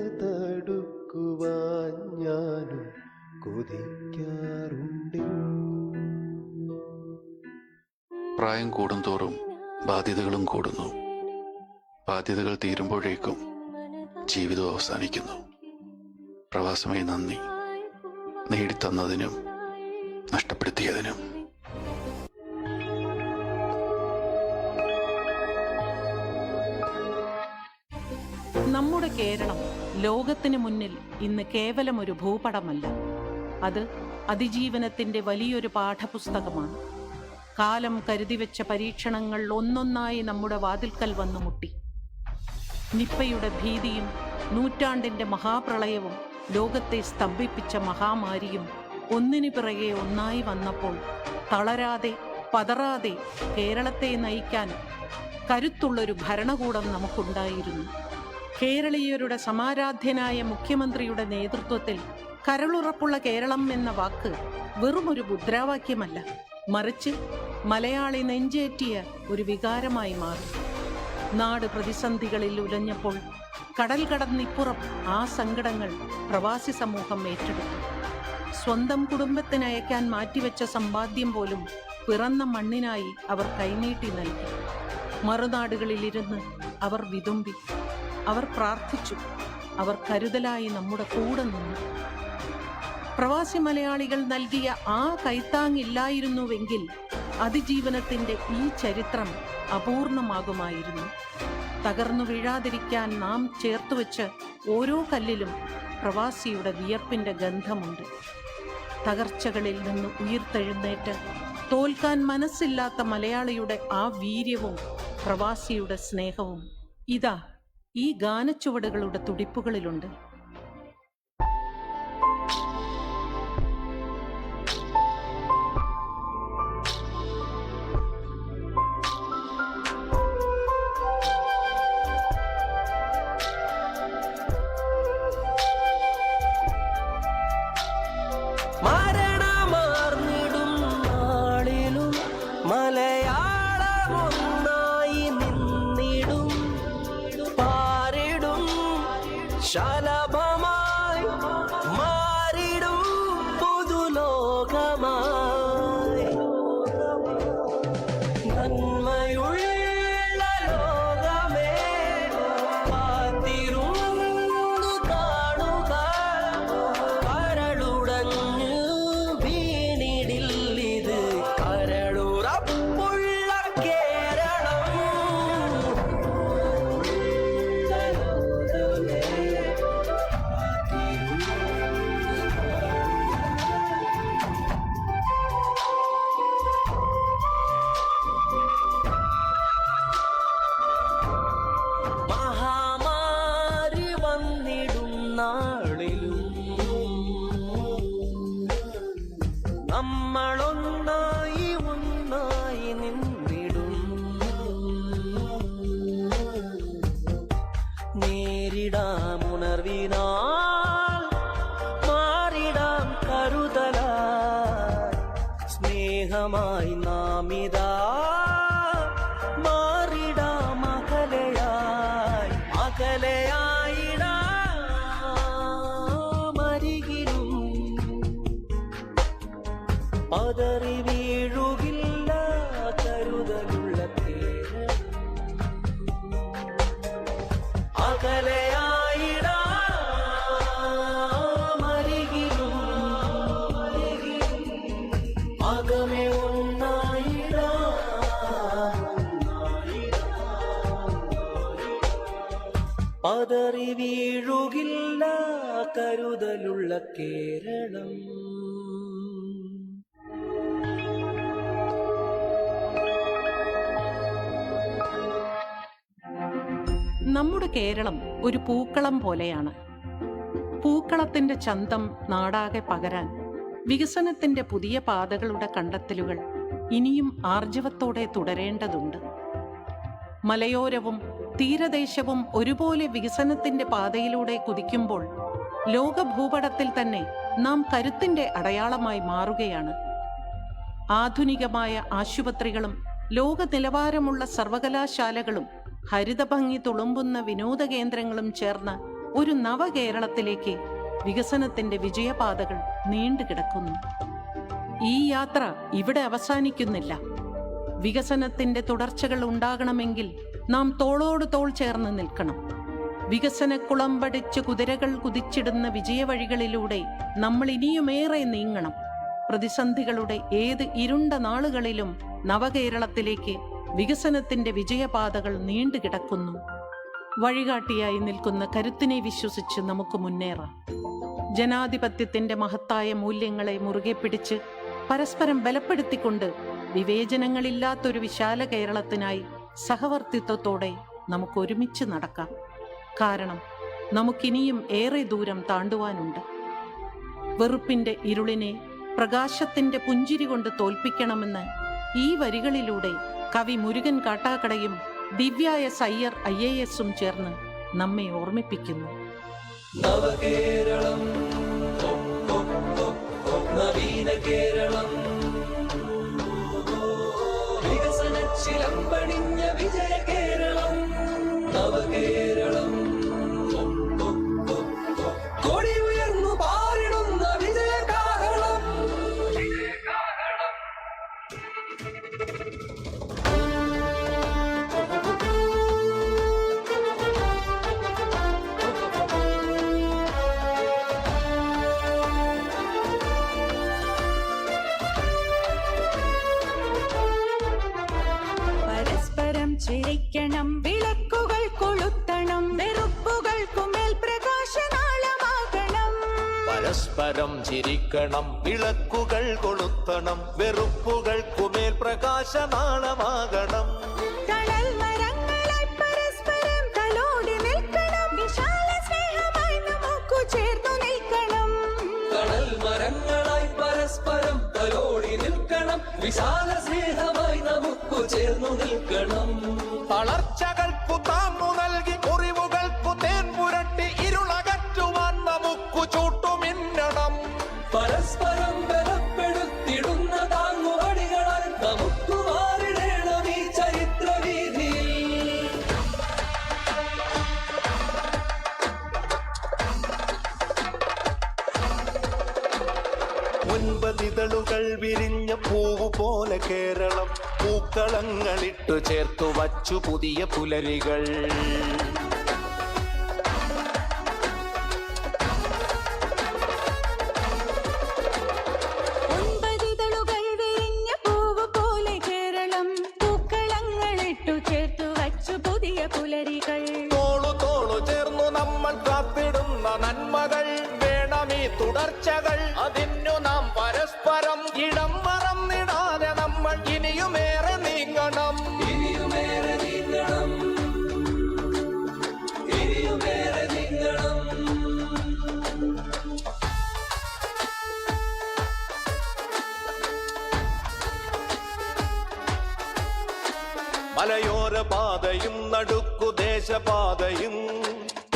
ഞാനും കൊതിക്കാറുണ്ടെന്നും. പ്രായം കൂടുന്തോറും ബാധ്യതകളും കൂടുന്നു. ബാധ്യതകൾ തീരുമ്പോഴേക്കും ജീവിതം അവസാനിക്കുന്നു. പ്രവാസമേ നന്ദി, നേടിത്തന്നതിനും നഷ്ടപ്പെടുത്തിയതിനും. നമ്മുടെ കേരളം ലോകത്തിന് മുന്നിൽ ഇന്ന് കേവലം ഒരു ഭൂപടമല്ല, അത് അതിജീവനത്തിന്റെ വലിയൊരു പാഠപുസ്തകമാണ്. കാലം കരുതിവെച്ച പരീക്ഷണങ്ങൾ ഒന്നൊന്നായി നമ്മുടെ വാതിൽക്കൽ വന്നു മുട്ടി. നിപ്പയുടെ ഭീതിയും നൂറ്റാണ്ടിന്റെ മഹാപ്രളയവും ലോകത്തെ സ്തംഭിപ്പിച്ച മഹാമാരിയും ഒന്നിനു പിറകെ ഒന്നായി വന്നപ്പോൾ തളരാതെ പതറാതെ കേരളത്തെ നയിക്കാൻ കരുത്തുള്ളൊരു ഭരണകൂടം നമുക്കുണ്ടായിരുന്നു. കേരളീയരുടെ സമാരാധ്യനായ മുഖ്യമന്ത്രിയുടെ നേതൃത്വത്തിൽ കരളുറപ്പുള്ള കേരളം എന്ന വാക്ക് വെറുമൊരു മുദ്രാവാക്യമല്ല, മറിച്ച് മലയാളി നെഞ്ചേറ്റിയ ഒരു വികാരമായി മാറി. നാട് പ്രതിസന്ധികളിൽ ഉലഞ്ഞപ്പോൾ കടൽ കടന്നിപ്പുറം ആ സങ്കടങ്ങൾ പ്രവാസി സമൂഹം ഏറ്റെടുത്തു. സ്വന്തം കുടുംബത്തിനയക്കാൻ മാറ്റിവെച്ച സമ്പാദ്യം പോലും പിറന്ന മണ്ണിനായി അവർ കൈനീട്ടി നൽകി. മറുനാടുകളിലിരുന്ന് അവർ വിതുമ്പി, അവർ പ്രാർത്ഥിച്ചു, അവർ കരുതലായി നമ്മുടെ കൂടെ നിന്നു. പ്രവാസി മലയാളികൾ നൽകിയ ആ കൈത്താങ്ങില്ലായിരുന്നുവെങ്കിൽ അതിജീവനത്തിന്റെ ഈ ചരിത്രം അപൂർണമാകുമായിരുന്നു. തകർന്നു വീഴാതിരിക്കാൻ നാം ചേർത്തുവെച്ച് ഓരോ കല്ലിലും പ്രവാസിയുടെ വിയർപ്പിന്റെ ഗന്ധമുണ്ട്. തകർച്ചകളിൽ നിന്ന് ഉയിർത്തെഴുന്നേറ്റ് തോൽക്കാൻ മനസ്സില്ലാത്ത മലയാളിയുടെ ആ വീര്യവും പ്രവാസിയുടെ സ്നേഹവും ഇതാ ഈ ഗാനച്ചുവടുകളുടെ തുടിപ്പുകളിലുണ്ട്. മരണമാർന്നിടും നാളിലും മലയാളമൊന്നായി നിന്നിടും, പാരിടും ശലഭമായി മാറിടും പുതുലോകമായി. നന്മയുള്ള ലോകമേ കാത്തിരുന്നു കാണുക, കരളുടഞ്ഞു വീണിടില്ലിത് കരളുറപ്പുള്ള കേരളം. മഹാമാരി വന്നിടും നാളിലും നമ്മളൊന്നായി ഒന്നായി നിന്നിടും. നേരിടാം ഉണർവിനാൽ മാറിടാം കരുതലായി, സ്നേഹമായി നാമിതാ മാറിടാം അകലയായി, അകലയായിടാം അരികിലും. പതറി വീഴുകില്ല കരുതലുള്ള കേരളം, അകലയായിടാം അരികിലും, അകമേ ഒന്നായിടാം. പതറി വീഴുകില്ല കരുതലുള്ള കേരളം. നമ്മുടെ കേരളം ഒരു പൂക്കളം പോലെയാണ്. പൂക്കളത്തിന്റെ ചന്തം നാടാകെ പകരാൻ വികസനത്തിന്റെ പുതിയ പാതകളുടെ കണ്ടെത്തലുകൾ ഇനിയും ആർജവത്തോടെ തുടരേണ്ടതുണ്ട്. മലയോരവും തീരദേശവും ഒരുപോലെ വികസനത്തിന്റെ പാതയിലൂടെ കുതിക്കുമ്പോൾ ലോക ഭൂപടത്തിൽ തന്നെ നാം കരുത്തിന്റെ അടയാളമായി മാറുകയാണ്. ആധുനികമായ ആശുപത്രികളും ലോക നിലവാരമുള്ള സർവകലാശാലകളും ഹരിതഭംഗി തുളുമ്പുന്ന വിനോദ കേന്ദ്രങ്ങളും ചേർന്ന ഒരു നവകേരളത്തിലേക്ക് വികസനത്തിന്റെ വിജയപാതകൾ നീണ്ടുകിടക്കുന്നു. ഈ യാത്ര ഇവിടെ അവസാനിക്കുന്നില്ല. വികസനത്തിന്റെ തുടർച്ചകൾ ഉണ്ടാകണമെങ്കിൽ നാം തോളോട് തോൾ ചേർന്ന് നിൽക്കണം. വികസന കുളമ്പടിച്ച് കുതിരകൾ കുതിച്ചിടുന്ന വിജയവഴികളിലൂടെ നമ്മൾ ഇനിയുമേറെ നീങ്ങണം. പ്രതിസന്ധികളുടെ ഏത് ഇരുണ്ട നാളുകളിലും നവകേരളത്തിലേക്ക് വികസനത്തിന്റെ വിജയപാതകൾ നീണ്ടുകിടക്കുന്നു. വഴികാട്ടിയായി നിൽക്കുന്ന കരുത്തിനെ വിശ്വസിച്ച് നമുക്ക് മുന്നേറാം. ജനാധിപത്യത്തിന്റെ മഹത്തായ മൂല്യങ്ങളെ മുറുകെ പിടിച്ച് പരസ്പരം ബലപ്പെടുത്തിക്കൊണ്ട് വിവേചനങ്ങളില്ലാത്തൊരു വിശാല കേരളത്തിനായി സഹവർത്തിത്വത്തോടെ നമുക്ക് ഒരുമിച്ച് നടക്കാം. കാരണം നമുക്കിനിയും ഏറെ ദൂരം താണ്ടുവാനുണ്ട്. വെറുപ്പിന്റെ ഇരുളിനെ പ്രകാശത്തിന്റെ പുഞ്ചിരി കൊണ്ട് തോൽപ്പിക്കണമെന്ന് ഈ വരികളിലൂടെ കവി മുരുകൻ കാട്ടാക്കടയും ദിവ്യ അയ്യർ IAS ചേർന്ന് നമ്മെ ഓർമ്മിപ്പിക്കുന്നു. നവകേരളം, നവീന കേരളം, വികസനച്ചിലമ്പണിഞ്ഞ വിജയ കേരളം. നവകേരളം, കൊടി ഉയർന്നു പാറിടുന്ന വിജയകാഹളം. പരസ്പരം ചിരിക്കണം, വിളക്കുകൾ കൊളുത്തണം, വെറുപ്പുകൾക്കുമേൽ പ്രകാശനാളമാകണം. പരസ്പരം ചിരിക്കണം, വിളക്കുകൾ കൊളുത്തണം, വെറുപ്പുകൾക്കുമേൽ പ്രകാശനാളമാകണം. തണൽ മരങ്ങളായി പരസ്പരം തലോടി നിൽക്കണം, വിശാല സ്നേഹമായി നമുക്ക് ചേർന്നു നിൽക്കണം. തണൽ മരങ്ങളായി പരസ്പരം തലോടി നിൽക്കണം, വിശാല സ്നേഹമായി നമുക്ക് ചേർന്നു നിൽക്കണം. തളർച്ചകൾക്കു താങ്ങു നൽകി മുറിവുകൾക്കു തേൻ പുരട്ടി ഇരുളകറ്റുവാൻ നമുക്ക് ചൂട്ടുമിന്നണം. പരസ്പരം ബലപ്പെടുത്തിടുന്ന താങ്ങുവടികളാൽ നമുക്ക് മാറിടേണം ഈ ചരിത്രവീതിയിൽ. മുൻപതിതളുകൾ വിരിഞ്ഞ പൂവു പോലെ കേരളം, പൂക്കളങ്ങളിട്ടു ചേർത്തു വച്ചു പുതിയ പുലരികൾ. ഒൻപതിതളുകൾ വിരിഞ്ഞ പൂവ് പോലെ കേരളം, പൂക്കളങ്ങളിട്ടു ചേർത്തു വച്ചു പുതിയ പുലരികൾ. തോളു തോളു ചേർന്നു നമ്മൾ കാത്തിടുന്ന നന്മകൾ വേണമീ തുടർച്ചകൾ. അതിനു നാം പരസ്പരം ഇടം മറന്നിടാതെ നമ്മൾ ഇനിയുമേറെ നീങ്ങണം. ഇനിയുമേറെ നീങ്ങണം, ഇനിയുമേറെ നീങ്ങണം. മലയോര പാതയും നടുക്കു ദേശപാതയും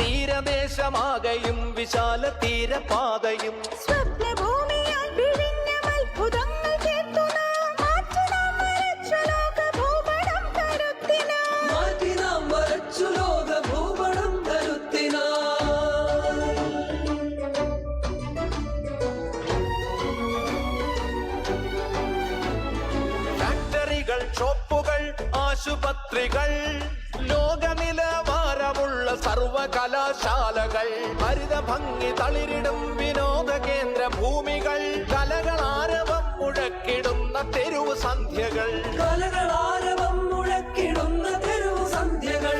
തീരദേശമാകയും വിശാല തീരപാതയും സ്വപ്നഭൂമിയാൽ വിരിഞ്ഞ അത്ഭുതങ്ങൾ ചേർത്തു നാം മാറ്റി നാം വരച്ച ലോക ഭൂപടം കരുത്തിനായി. മാറ്റി നാം വരച്ചു ലോക ഭൂപടം കരുത്തിനായി. ഫാക്ടറികൾ, ഷോപ്പുകൾ, ആശുപത്രികൾ, ലോകനിലവാരമുള്ള സർവകലാശാലകൾ, ഹരിതഭംഗി തളിരിടും വിനോദ കേന്ദ്ര ഭൂമികൾ, കലകളാരവം മുഴക്കിടുന്ന തെരുവ് സന്ധ്യകൾ. കലകളാരവം മുഴക്കിടുന്ന തെരുവ് സന്ധ്യകൾ.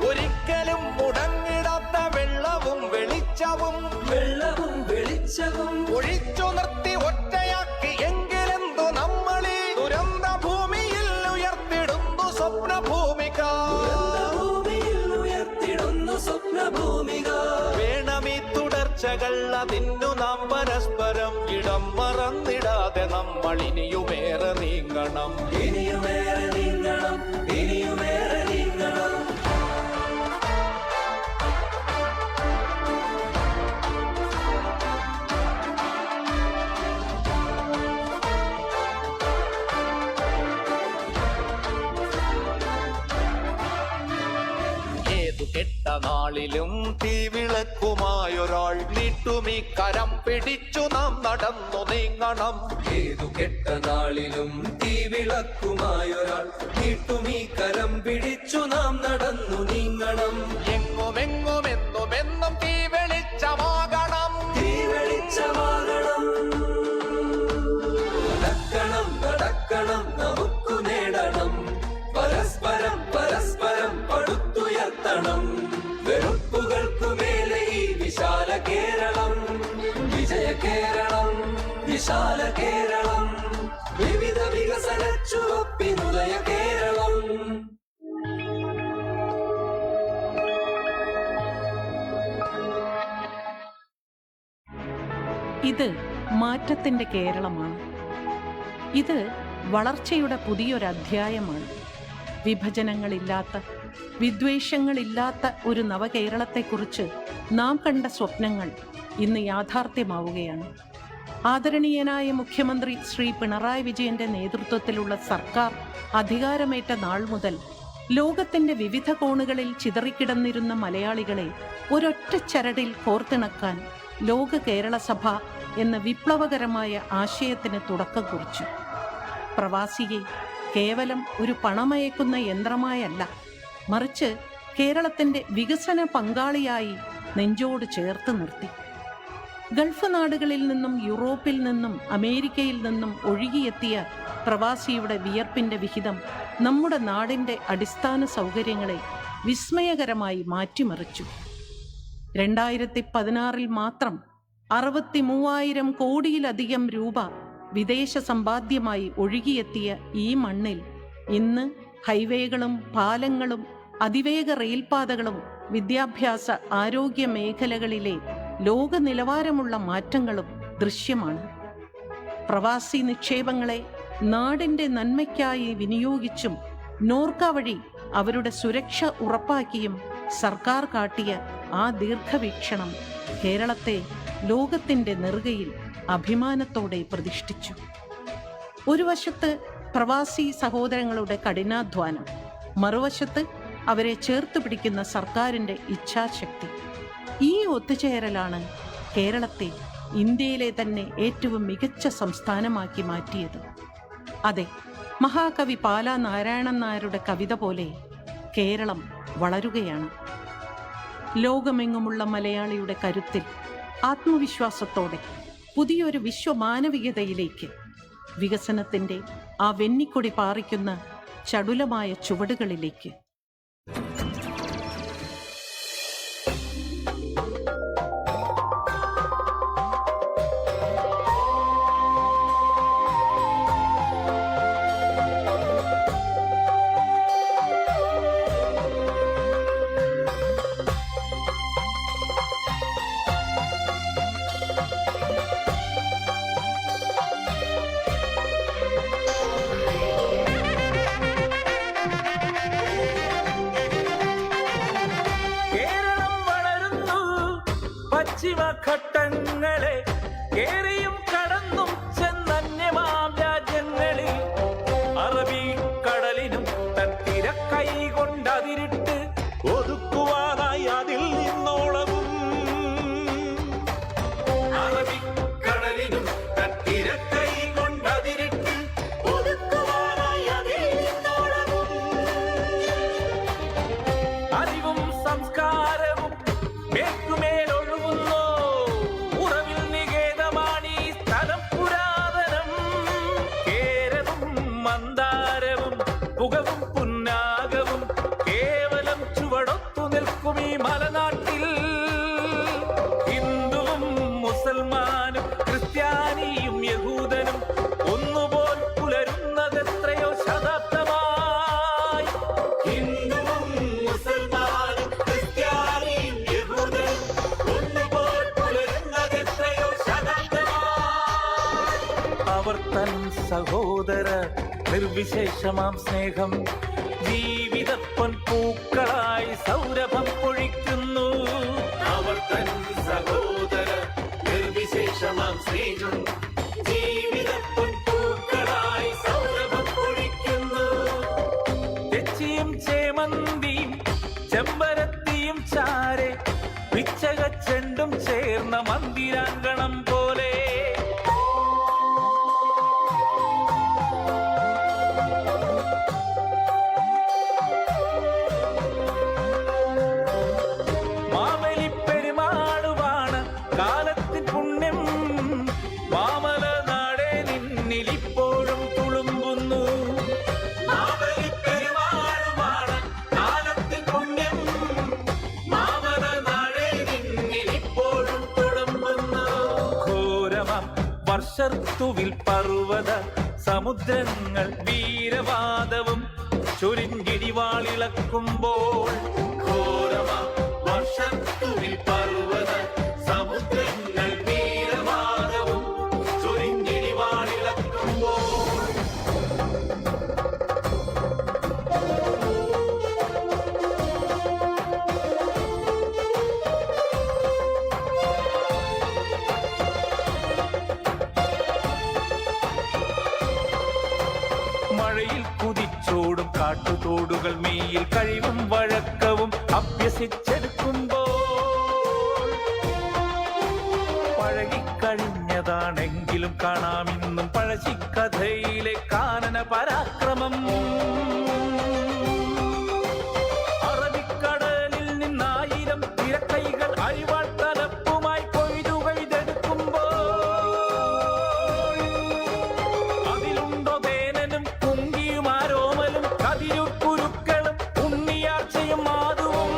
ഒരിക്കലും മുടങ്ങിടാത്ത വെള്ളവും വെളിച്ചവും, വെള്ളവും വെളിച്ചവും ഒഴിച്ചു നിർത്തി ഒറ്റയാക്കി എങ്കിലെന്തു നമ്മളീ ദുരന്ത ഭൂമിയിൽ ഉയർത്തിടുന്നു സ്വപ്നഭൂമിക. ഭൂമിയിൽ ഉയർത്തിടുന്നു സ്വപ്നഭൂമിക. വേണമീ തുടർച്ചകൾ, അതിനു നാം പരസ്പരം ഇടം മറന്നിടാതെ നമ്മൾ ഇനിയുമേറെ നീങ്ങണം. ഇനിയുമേറെ നീങ്ങണം, ഇനിയുമേറെ നീങ്ങണം. നാളിലും തീവിളക്കുമായൊരാൾ നീട്ടുമീ കരം പിടിച്ചു നാം നടന്നു നീങ്ങണം. ഏതു കെട്ട നാളിലും തീവിളക്കുമായൊരാൾ നീട്ടുമീ കരം പിടിച്ചു നാം നടന്നു നീങ്ങണം. എങ്ങുമെങ്ങുമെന്നുമെന്നും തീ വെളിച്ചമാകണം, തീ വെളിച്ചമാകണം. നടക്കണം നടക്കണം നമുക്കു നേടണം, പരസ്പരം പരസ്പരം പടുത്തുയർത്തണം. വെറുപ്പുകൾക്കു മേലെ ഈ വിശാല കേരളം, വിജയ കേരളം, വിശാല കേരളം, വിവിധ വികസന ചുവപ്പിനുദയ കേരളം. ഇത് മാറ്റത്തിന്റെ കേരളമാണ്. ഇത് വളർച്ചയുടെ പുതിയൊരധ്യായമാണ്. വിഭജനങ്ങളില്ലാത്ത, വിദ്വേഷങ്ങളില്ലാത്ത ഒരു നവകേരളത്തെക്കുറിച്ച് നാം കണ്ട സ്വപ്നങ്ങൾ ഇന്ന് യാഥാർത്ഥ്യമാവുകയാണ്. ആദരണീയനായ മുഖ്യമന്ത്രി ശ്രീ പിണറായി വിജയന്റെ നേതൃത്വത്തിലുള്ള സർക്കാർ അധികാരമേറ്റ നാൾ മുതൽ ലോകത്തിന്റെ വിവിധ കോണുകളിൽ ചിതറിക്കിടന്നിരുന്ന മലയാളികളെ ഒരൊറ്റ ചരടിൽ കോർത്തിണക്കാൻ ലോക കേരള സഭ എന്ന വിപ്ലവകരമായ ആശയത്തിന് തുടക്കം കുറിച്ചു. പ്രവാസിയെ കേവലം ഒരു പണമയക്കുന്ന യന്ത്രമായല്ല, മറിച്ച് കേരളത്തിൻ്റെ വികസന പങ്കാളിയായി നെഞ്ചോട് ചേർത്ത് നിർത്തി. ഗൾഫ് നാടുകളിൽ നിന്നും യൂറോപ്പിൽ നിന്നും അമേരിക്കയിൽ നിന്നും ഒഴുകിയെത്തിയ പ്രവാസിയുടെ വിയർപ്പിൻ്റെ വിഹിതം നമ്മുടെ നാടിൻ്റെ അടിസ്ഥാന സൗകര്യങ്ങളെ വിസ്മയകരമായി മാറ്റിമറിച്ചു. 2016 മാത്രം 63,000 കോടിയിലധികം രൂപ വിദേശ സമ്പാദ്യമായി ഒഴുകിയെത്തിയ ഈ മണ്ണിൽ ഇന്ന് ഹൈവേകളും പാലങ്ങളും അതിവേഗ റെയിൽപാതകളും വിദ്യാഭ്യാസ ആരോഗ്യ മേഖലകളിലെ ലോക നിലവാരമുള്ള മാറ്റങ്ങളും ദൃശ്യമാണ്. പ്രവാസി നിക്ഷേപങ്ങളെ നാടിൻ്റെ നന്മയ്ക്കായി വിനിയോഗിച്ചും നോർക്ക വഴി അവരുടെ സുരക്ഷ ഉറപ്പാക്കിയും സർക്കാർ കാട്ടിയ ആ ദീർഘവീക്ഷണം കേരളത്തെ ലോകത്തിൻ്റെ നെറുകയിൽ അഭിമാനത്തോടെ പ്രതിഷ്ഠിച്ചു. ഒരു വശത്ത് പ്രവാസി സഹോദരങ്ങളുടെ കഠിനാധ്വാനം, മറുവശത്ത് അവരെ ചേർത്ത് പിടിക്കുന്ന സർക്കാരിൻ്റെ ഇച്ഛാശക്തി. ഈ ഒത്തുചേരലാണ് കേരളത്തെ ഇന്ത്യയിലെ തന്നെ ഏറ്റവും മികച്ച സംസ്ഥാനമാക്കി മാറ്റിയത്. അതെ, മഹാകവി പാലാ നാരായണൻ നായരുടെ കവിത പോലെ കേരളം വളരുകയാണ്. ലോകമെങ്ങുമുള്ള മലയാളിയുടെ കരുത്തിൽ, ആത്മവിശ്വാസത്തോടെ പുതിയൊരു വിശ്വമാനവികതയിലേക്ക്, വികസനത്തിൻ്റെ ആ വെന്നിക്കൊടി പാറിക്കുന്ന ചടുലമായ ചുവടുകളിലേക്ക്. പശ്ചിമഘട്ടങ്ങളെ ഏറിയും കടന്നും ചെന്നന്യമാം രാജ്യങ്ങളിൽ അറബിക്കടലിനും തൻ തിരക്കൈ കൊണ്ടതിരിട്ട് ഒതുക്കുവാനായി അതിൽ നിന്നോളവും. അറബിക്കടലിനും തൻ തിരക്കൈ കൊണ്ടതിരിട്ട് ഒതുക്കുവാനായി അതിൽ നിന്നോളവും. അറിവും സംസ്കാരവും മേൽക്കുമേലൊഴുകുന്നു, ഉറവിൽ നികേതമാണീ സ്ഥലം പുരാതനം. കേരവും മന്ദാരവും പുകവും പുന്നാകവും കേവലം ചുവടൊത്തു നിൽക്കും ഈ മലനാട്ടിൽ. ഹിന്ദുവും മുസൽമാനും ക്രിസ്ത്യാനിയും യഹൂദനും ഒന്നുപോൽ പുലരുന്നതെത്രയോ ശതാബ്ദമായി. ഹിന്ദുവും മുസൽമാനും ക്രിസ്ത്യാനിയും യഹൂദനും ഒന്നുപോൽ പുലരുന്നതെത്രയോ ശതാബ്ദമായി. അവർ തൻ സഹോദര നിർവിശേഷമാം സ്നേഹം ജീവിതപ്പൊൻ പൂക്കളായി സൗരഭം പൊഴിക്കുന്നു. അവർ തൻ സഹോദര നിർവിശേഷമാം സ്നേഹം ജീവിതപ്പൊൻ പൂക്കളായി സൗരഭം പൊഴിക്കുന്നു. തെച്ചിയും ചേമന്തിയും ചെമ്പരത്തിയും ചാരെ മന്ദിരാങ്കണം പോലെ. മാവേലി പെരുമാളുവാണ് കാലത്തിൻ പുണ്യം, മാമല നാടേ നിന്നിലിപ്പോഴും തുളുമ്പുന്നു. മാവേലി പെരുമാളുവാണ് കാലത്തിൻ പുണ്യം, മാമല നാടേ നിന്നിലിപ്പോഴും തുളുമ്പുന്നു. ഘോരമാം വർഷർത്തുവിൽ പർവ്വത സമുദ്രങ്ങൾ വീരവാദവും ചൊരിഞ്ഞിടിവാളിളക്കുമ്പോൾ, ഘോരമാം വർഷത്തുവിൽ പർവ്വത സമുദ്രങ്ങൾ വീരവാദവും ചൊരിഞ്ഞിടിവാളിളക്കുമ്പോൾ. മഴയിൽ കുതിച്ചോടും കാട്ടുതോടുകൾ മെയ്യിൽ കഴിവും വഴക്കവും അഭ്യസിച്ചെടുക്കുമ്പോൾ, പഴകിക്കഴിഞ്ഞതാണെങ്കിലും കാണാമിന്നും പഴശ്ശിക്കഥയിലെ കാനന പരാക്രമം. അറബിക്കടലിൽ നിന്നായിരം തിരക്കൈകൾ അരിവാൾ തലപ്പുമായി കൊയ്തു കൊയ്തെടുക്കുമ്പോൾ, അതിലുണ്ടോ ദേനനും കുങ്കിയുമാരോമലും കതിരുക്കുരുക്കളും ഉണ്ണിയാർച്ചയും മാധുവും.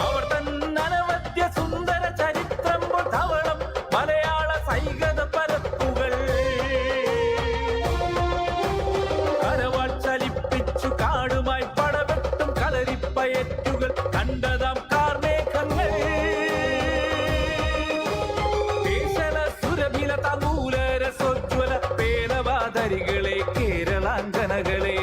അവർ തന്നനവദ്യ സുന്ദര ചരിത്രം ധവളം മലയാള സൈകത പരപ്പുകൾ. കരവാൾ ചലിപ്പിച്ചു കാടുമായി പടവെട്ടും കളരിപ്പയറ്റുകൾ കണ്ടതാം കാർമേഘങ്ങൾ. കേശല സുരഭില തമൂല രസോജ്വല പേലവാതരികളെ കേരളാങ്കനകളെ.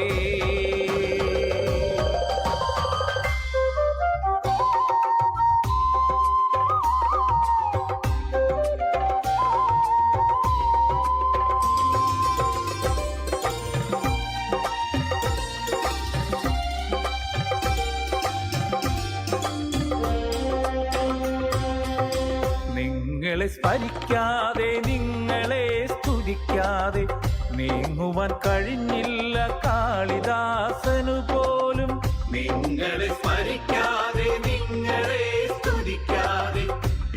നിങ്ങളെ സ്മരിക്കാതെ നിങ്ങളെ സ്തുതിക്കാതെ നീങ്ങുവാൻ കഴിഞ്ഞില്ല കാളിദാസനു പോലും. നിങ്ങളെ സ്മരിക്കാതെ നിങ്ങളെ സ്തുതിക്കാതെ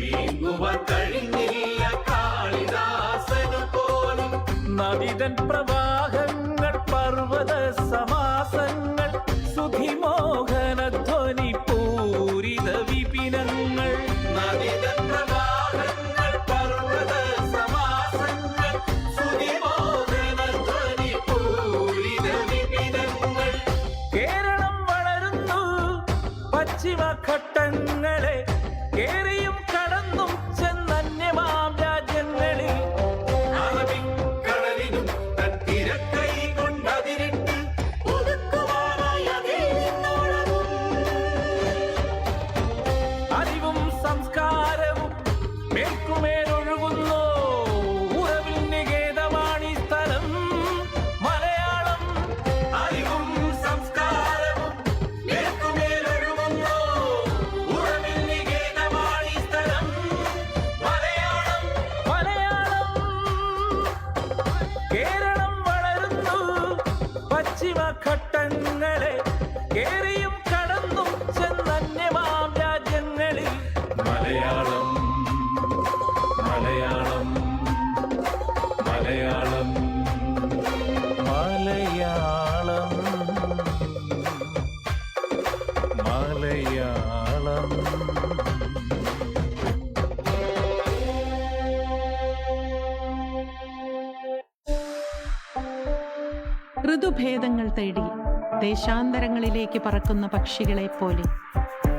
നീങ്ങുവാൻ കഴിഞ്ഞില്ല കാളിദാസനു പോലും. നദിതൻ പ്രവാഹങ്ങൾ പർവ്വത സമാസങ്ങൾ സുധിമോഹന ധ്വനി പൂരിത വിപിനങ്ങൾ. നദിതൻ പ്രവാഹങ്ങൾ പർവ്വത സമാസങ്ങൾ സുധിമോഹന ധ്വനി പൂരിത വിപിനങ്ങൾ. കേരളം വളരുന്നു പശ്ചിമഘട്ടങ്ങളെ കേറിയും കടന്നും ചെന്നന്യമാം രാജ്യങ്ങളിൽ. അറബിക്കടലിനും തിരക്കൈ കൊണ്ടതിരിട്ട് ഒതുക്കുവാനായി അതിൽ നിന്നോളവും. അറിവും സംസ്കാരവും മേൽക്കുമേലൊഴുകുന്നു ഉറവിൽ നികേതമാണി സ്ഥലം മലയാളം. അറിവും സംസ്കാരവും മേൽക്കുമേലൊഴുകുന്നു ഉറവിൽ നികേതമാണി സ്ഥലം മലയാളം. മലയാളം കേരളം വളരുന്നു പശ്ചിമഘട്ടങ്ങളെ കേറിയും കടന്നും ചെന്നന്യമാം രാജ്യങ്ങളിൽ. മലയാളം മലയാളം മലയാളം മലയാളം മലയാളം. ഋതുഭേദങ്ങൾ തേടി ദേശാന്തരങ്ങളിലേക്ക് പറക്കുന്ന പക്ഷികളെ പോലെ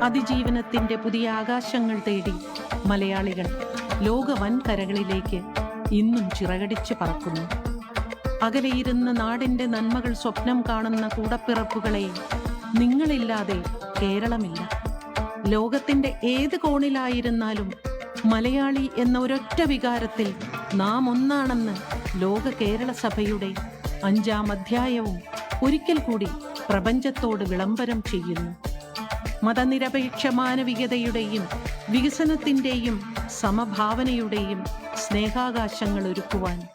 അതിജീവനത്തിന്റെ പുതിയ ആകാശങ്ങൾ തേടി മലയാളികൾ ലോക വൻകരകളിലേക്ക് ഇന്നും ചിറകടിച്ച് പറക്കുന്നു. അകലെയിരുന്ന നാടിന്റെ നന്മകൾ സ്വപ്നം കാണുന്ന കൂടപ്പിറപ്പുകളെ, നിങ്ങളില്ലാതെ കേരളമില്ല. ലോകത്തിന്റെ ഏത് കോണിലായിരുന്നാലും മലയാളി എന്ന ഒരൊറ്റ വികാരത്തിൽ നാം ഒന്നാണെന്ന് ലോക കേരള സഭയുടെ 5-ാം അധ്യായവും ഒരിക്കൽ കൂടി പ്രപഞ്ചത്തോട് വിളംബരം ചെയ്യുന്നു. മതനിരപേക്ഷ മാനവികതയുടെയും വികസനത്തിൻ്റെയും സമഭാവനയുടെയും സ്നേഹാകാശങ്ങൾ ഒരുക്കുവാൻ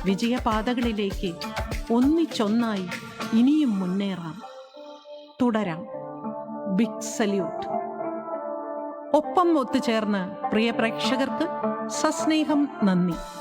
വിജയപാതകളിലേക്ക് ഒന്നിച്ചൊന്നായി ഇനിയും മുന്നേറാം. തുടരാം. Big salute. ഒപ്പം ഒത്തുചേർന്ന് പ്രിയ പ്രേക്ഷകർക്ക് സസ്നേഹം നന്ദി.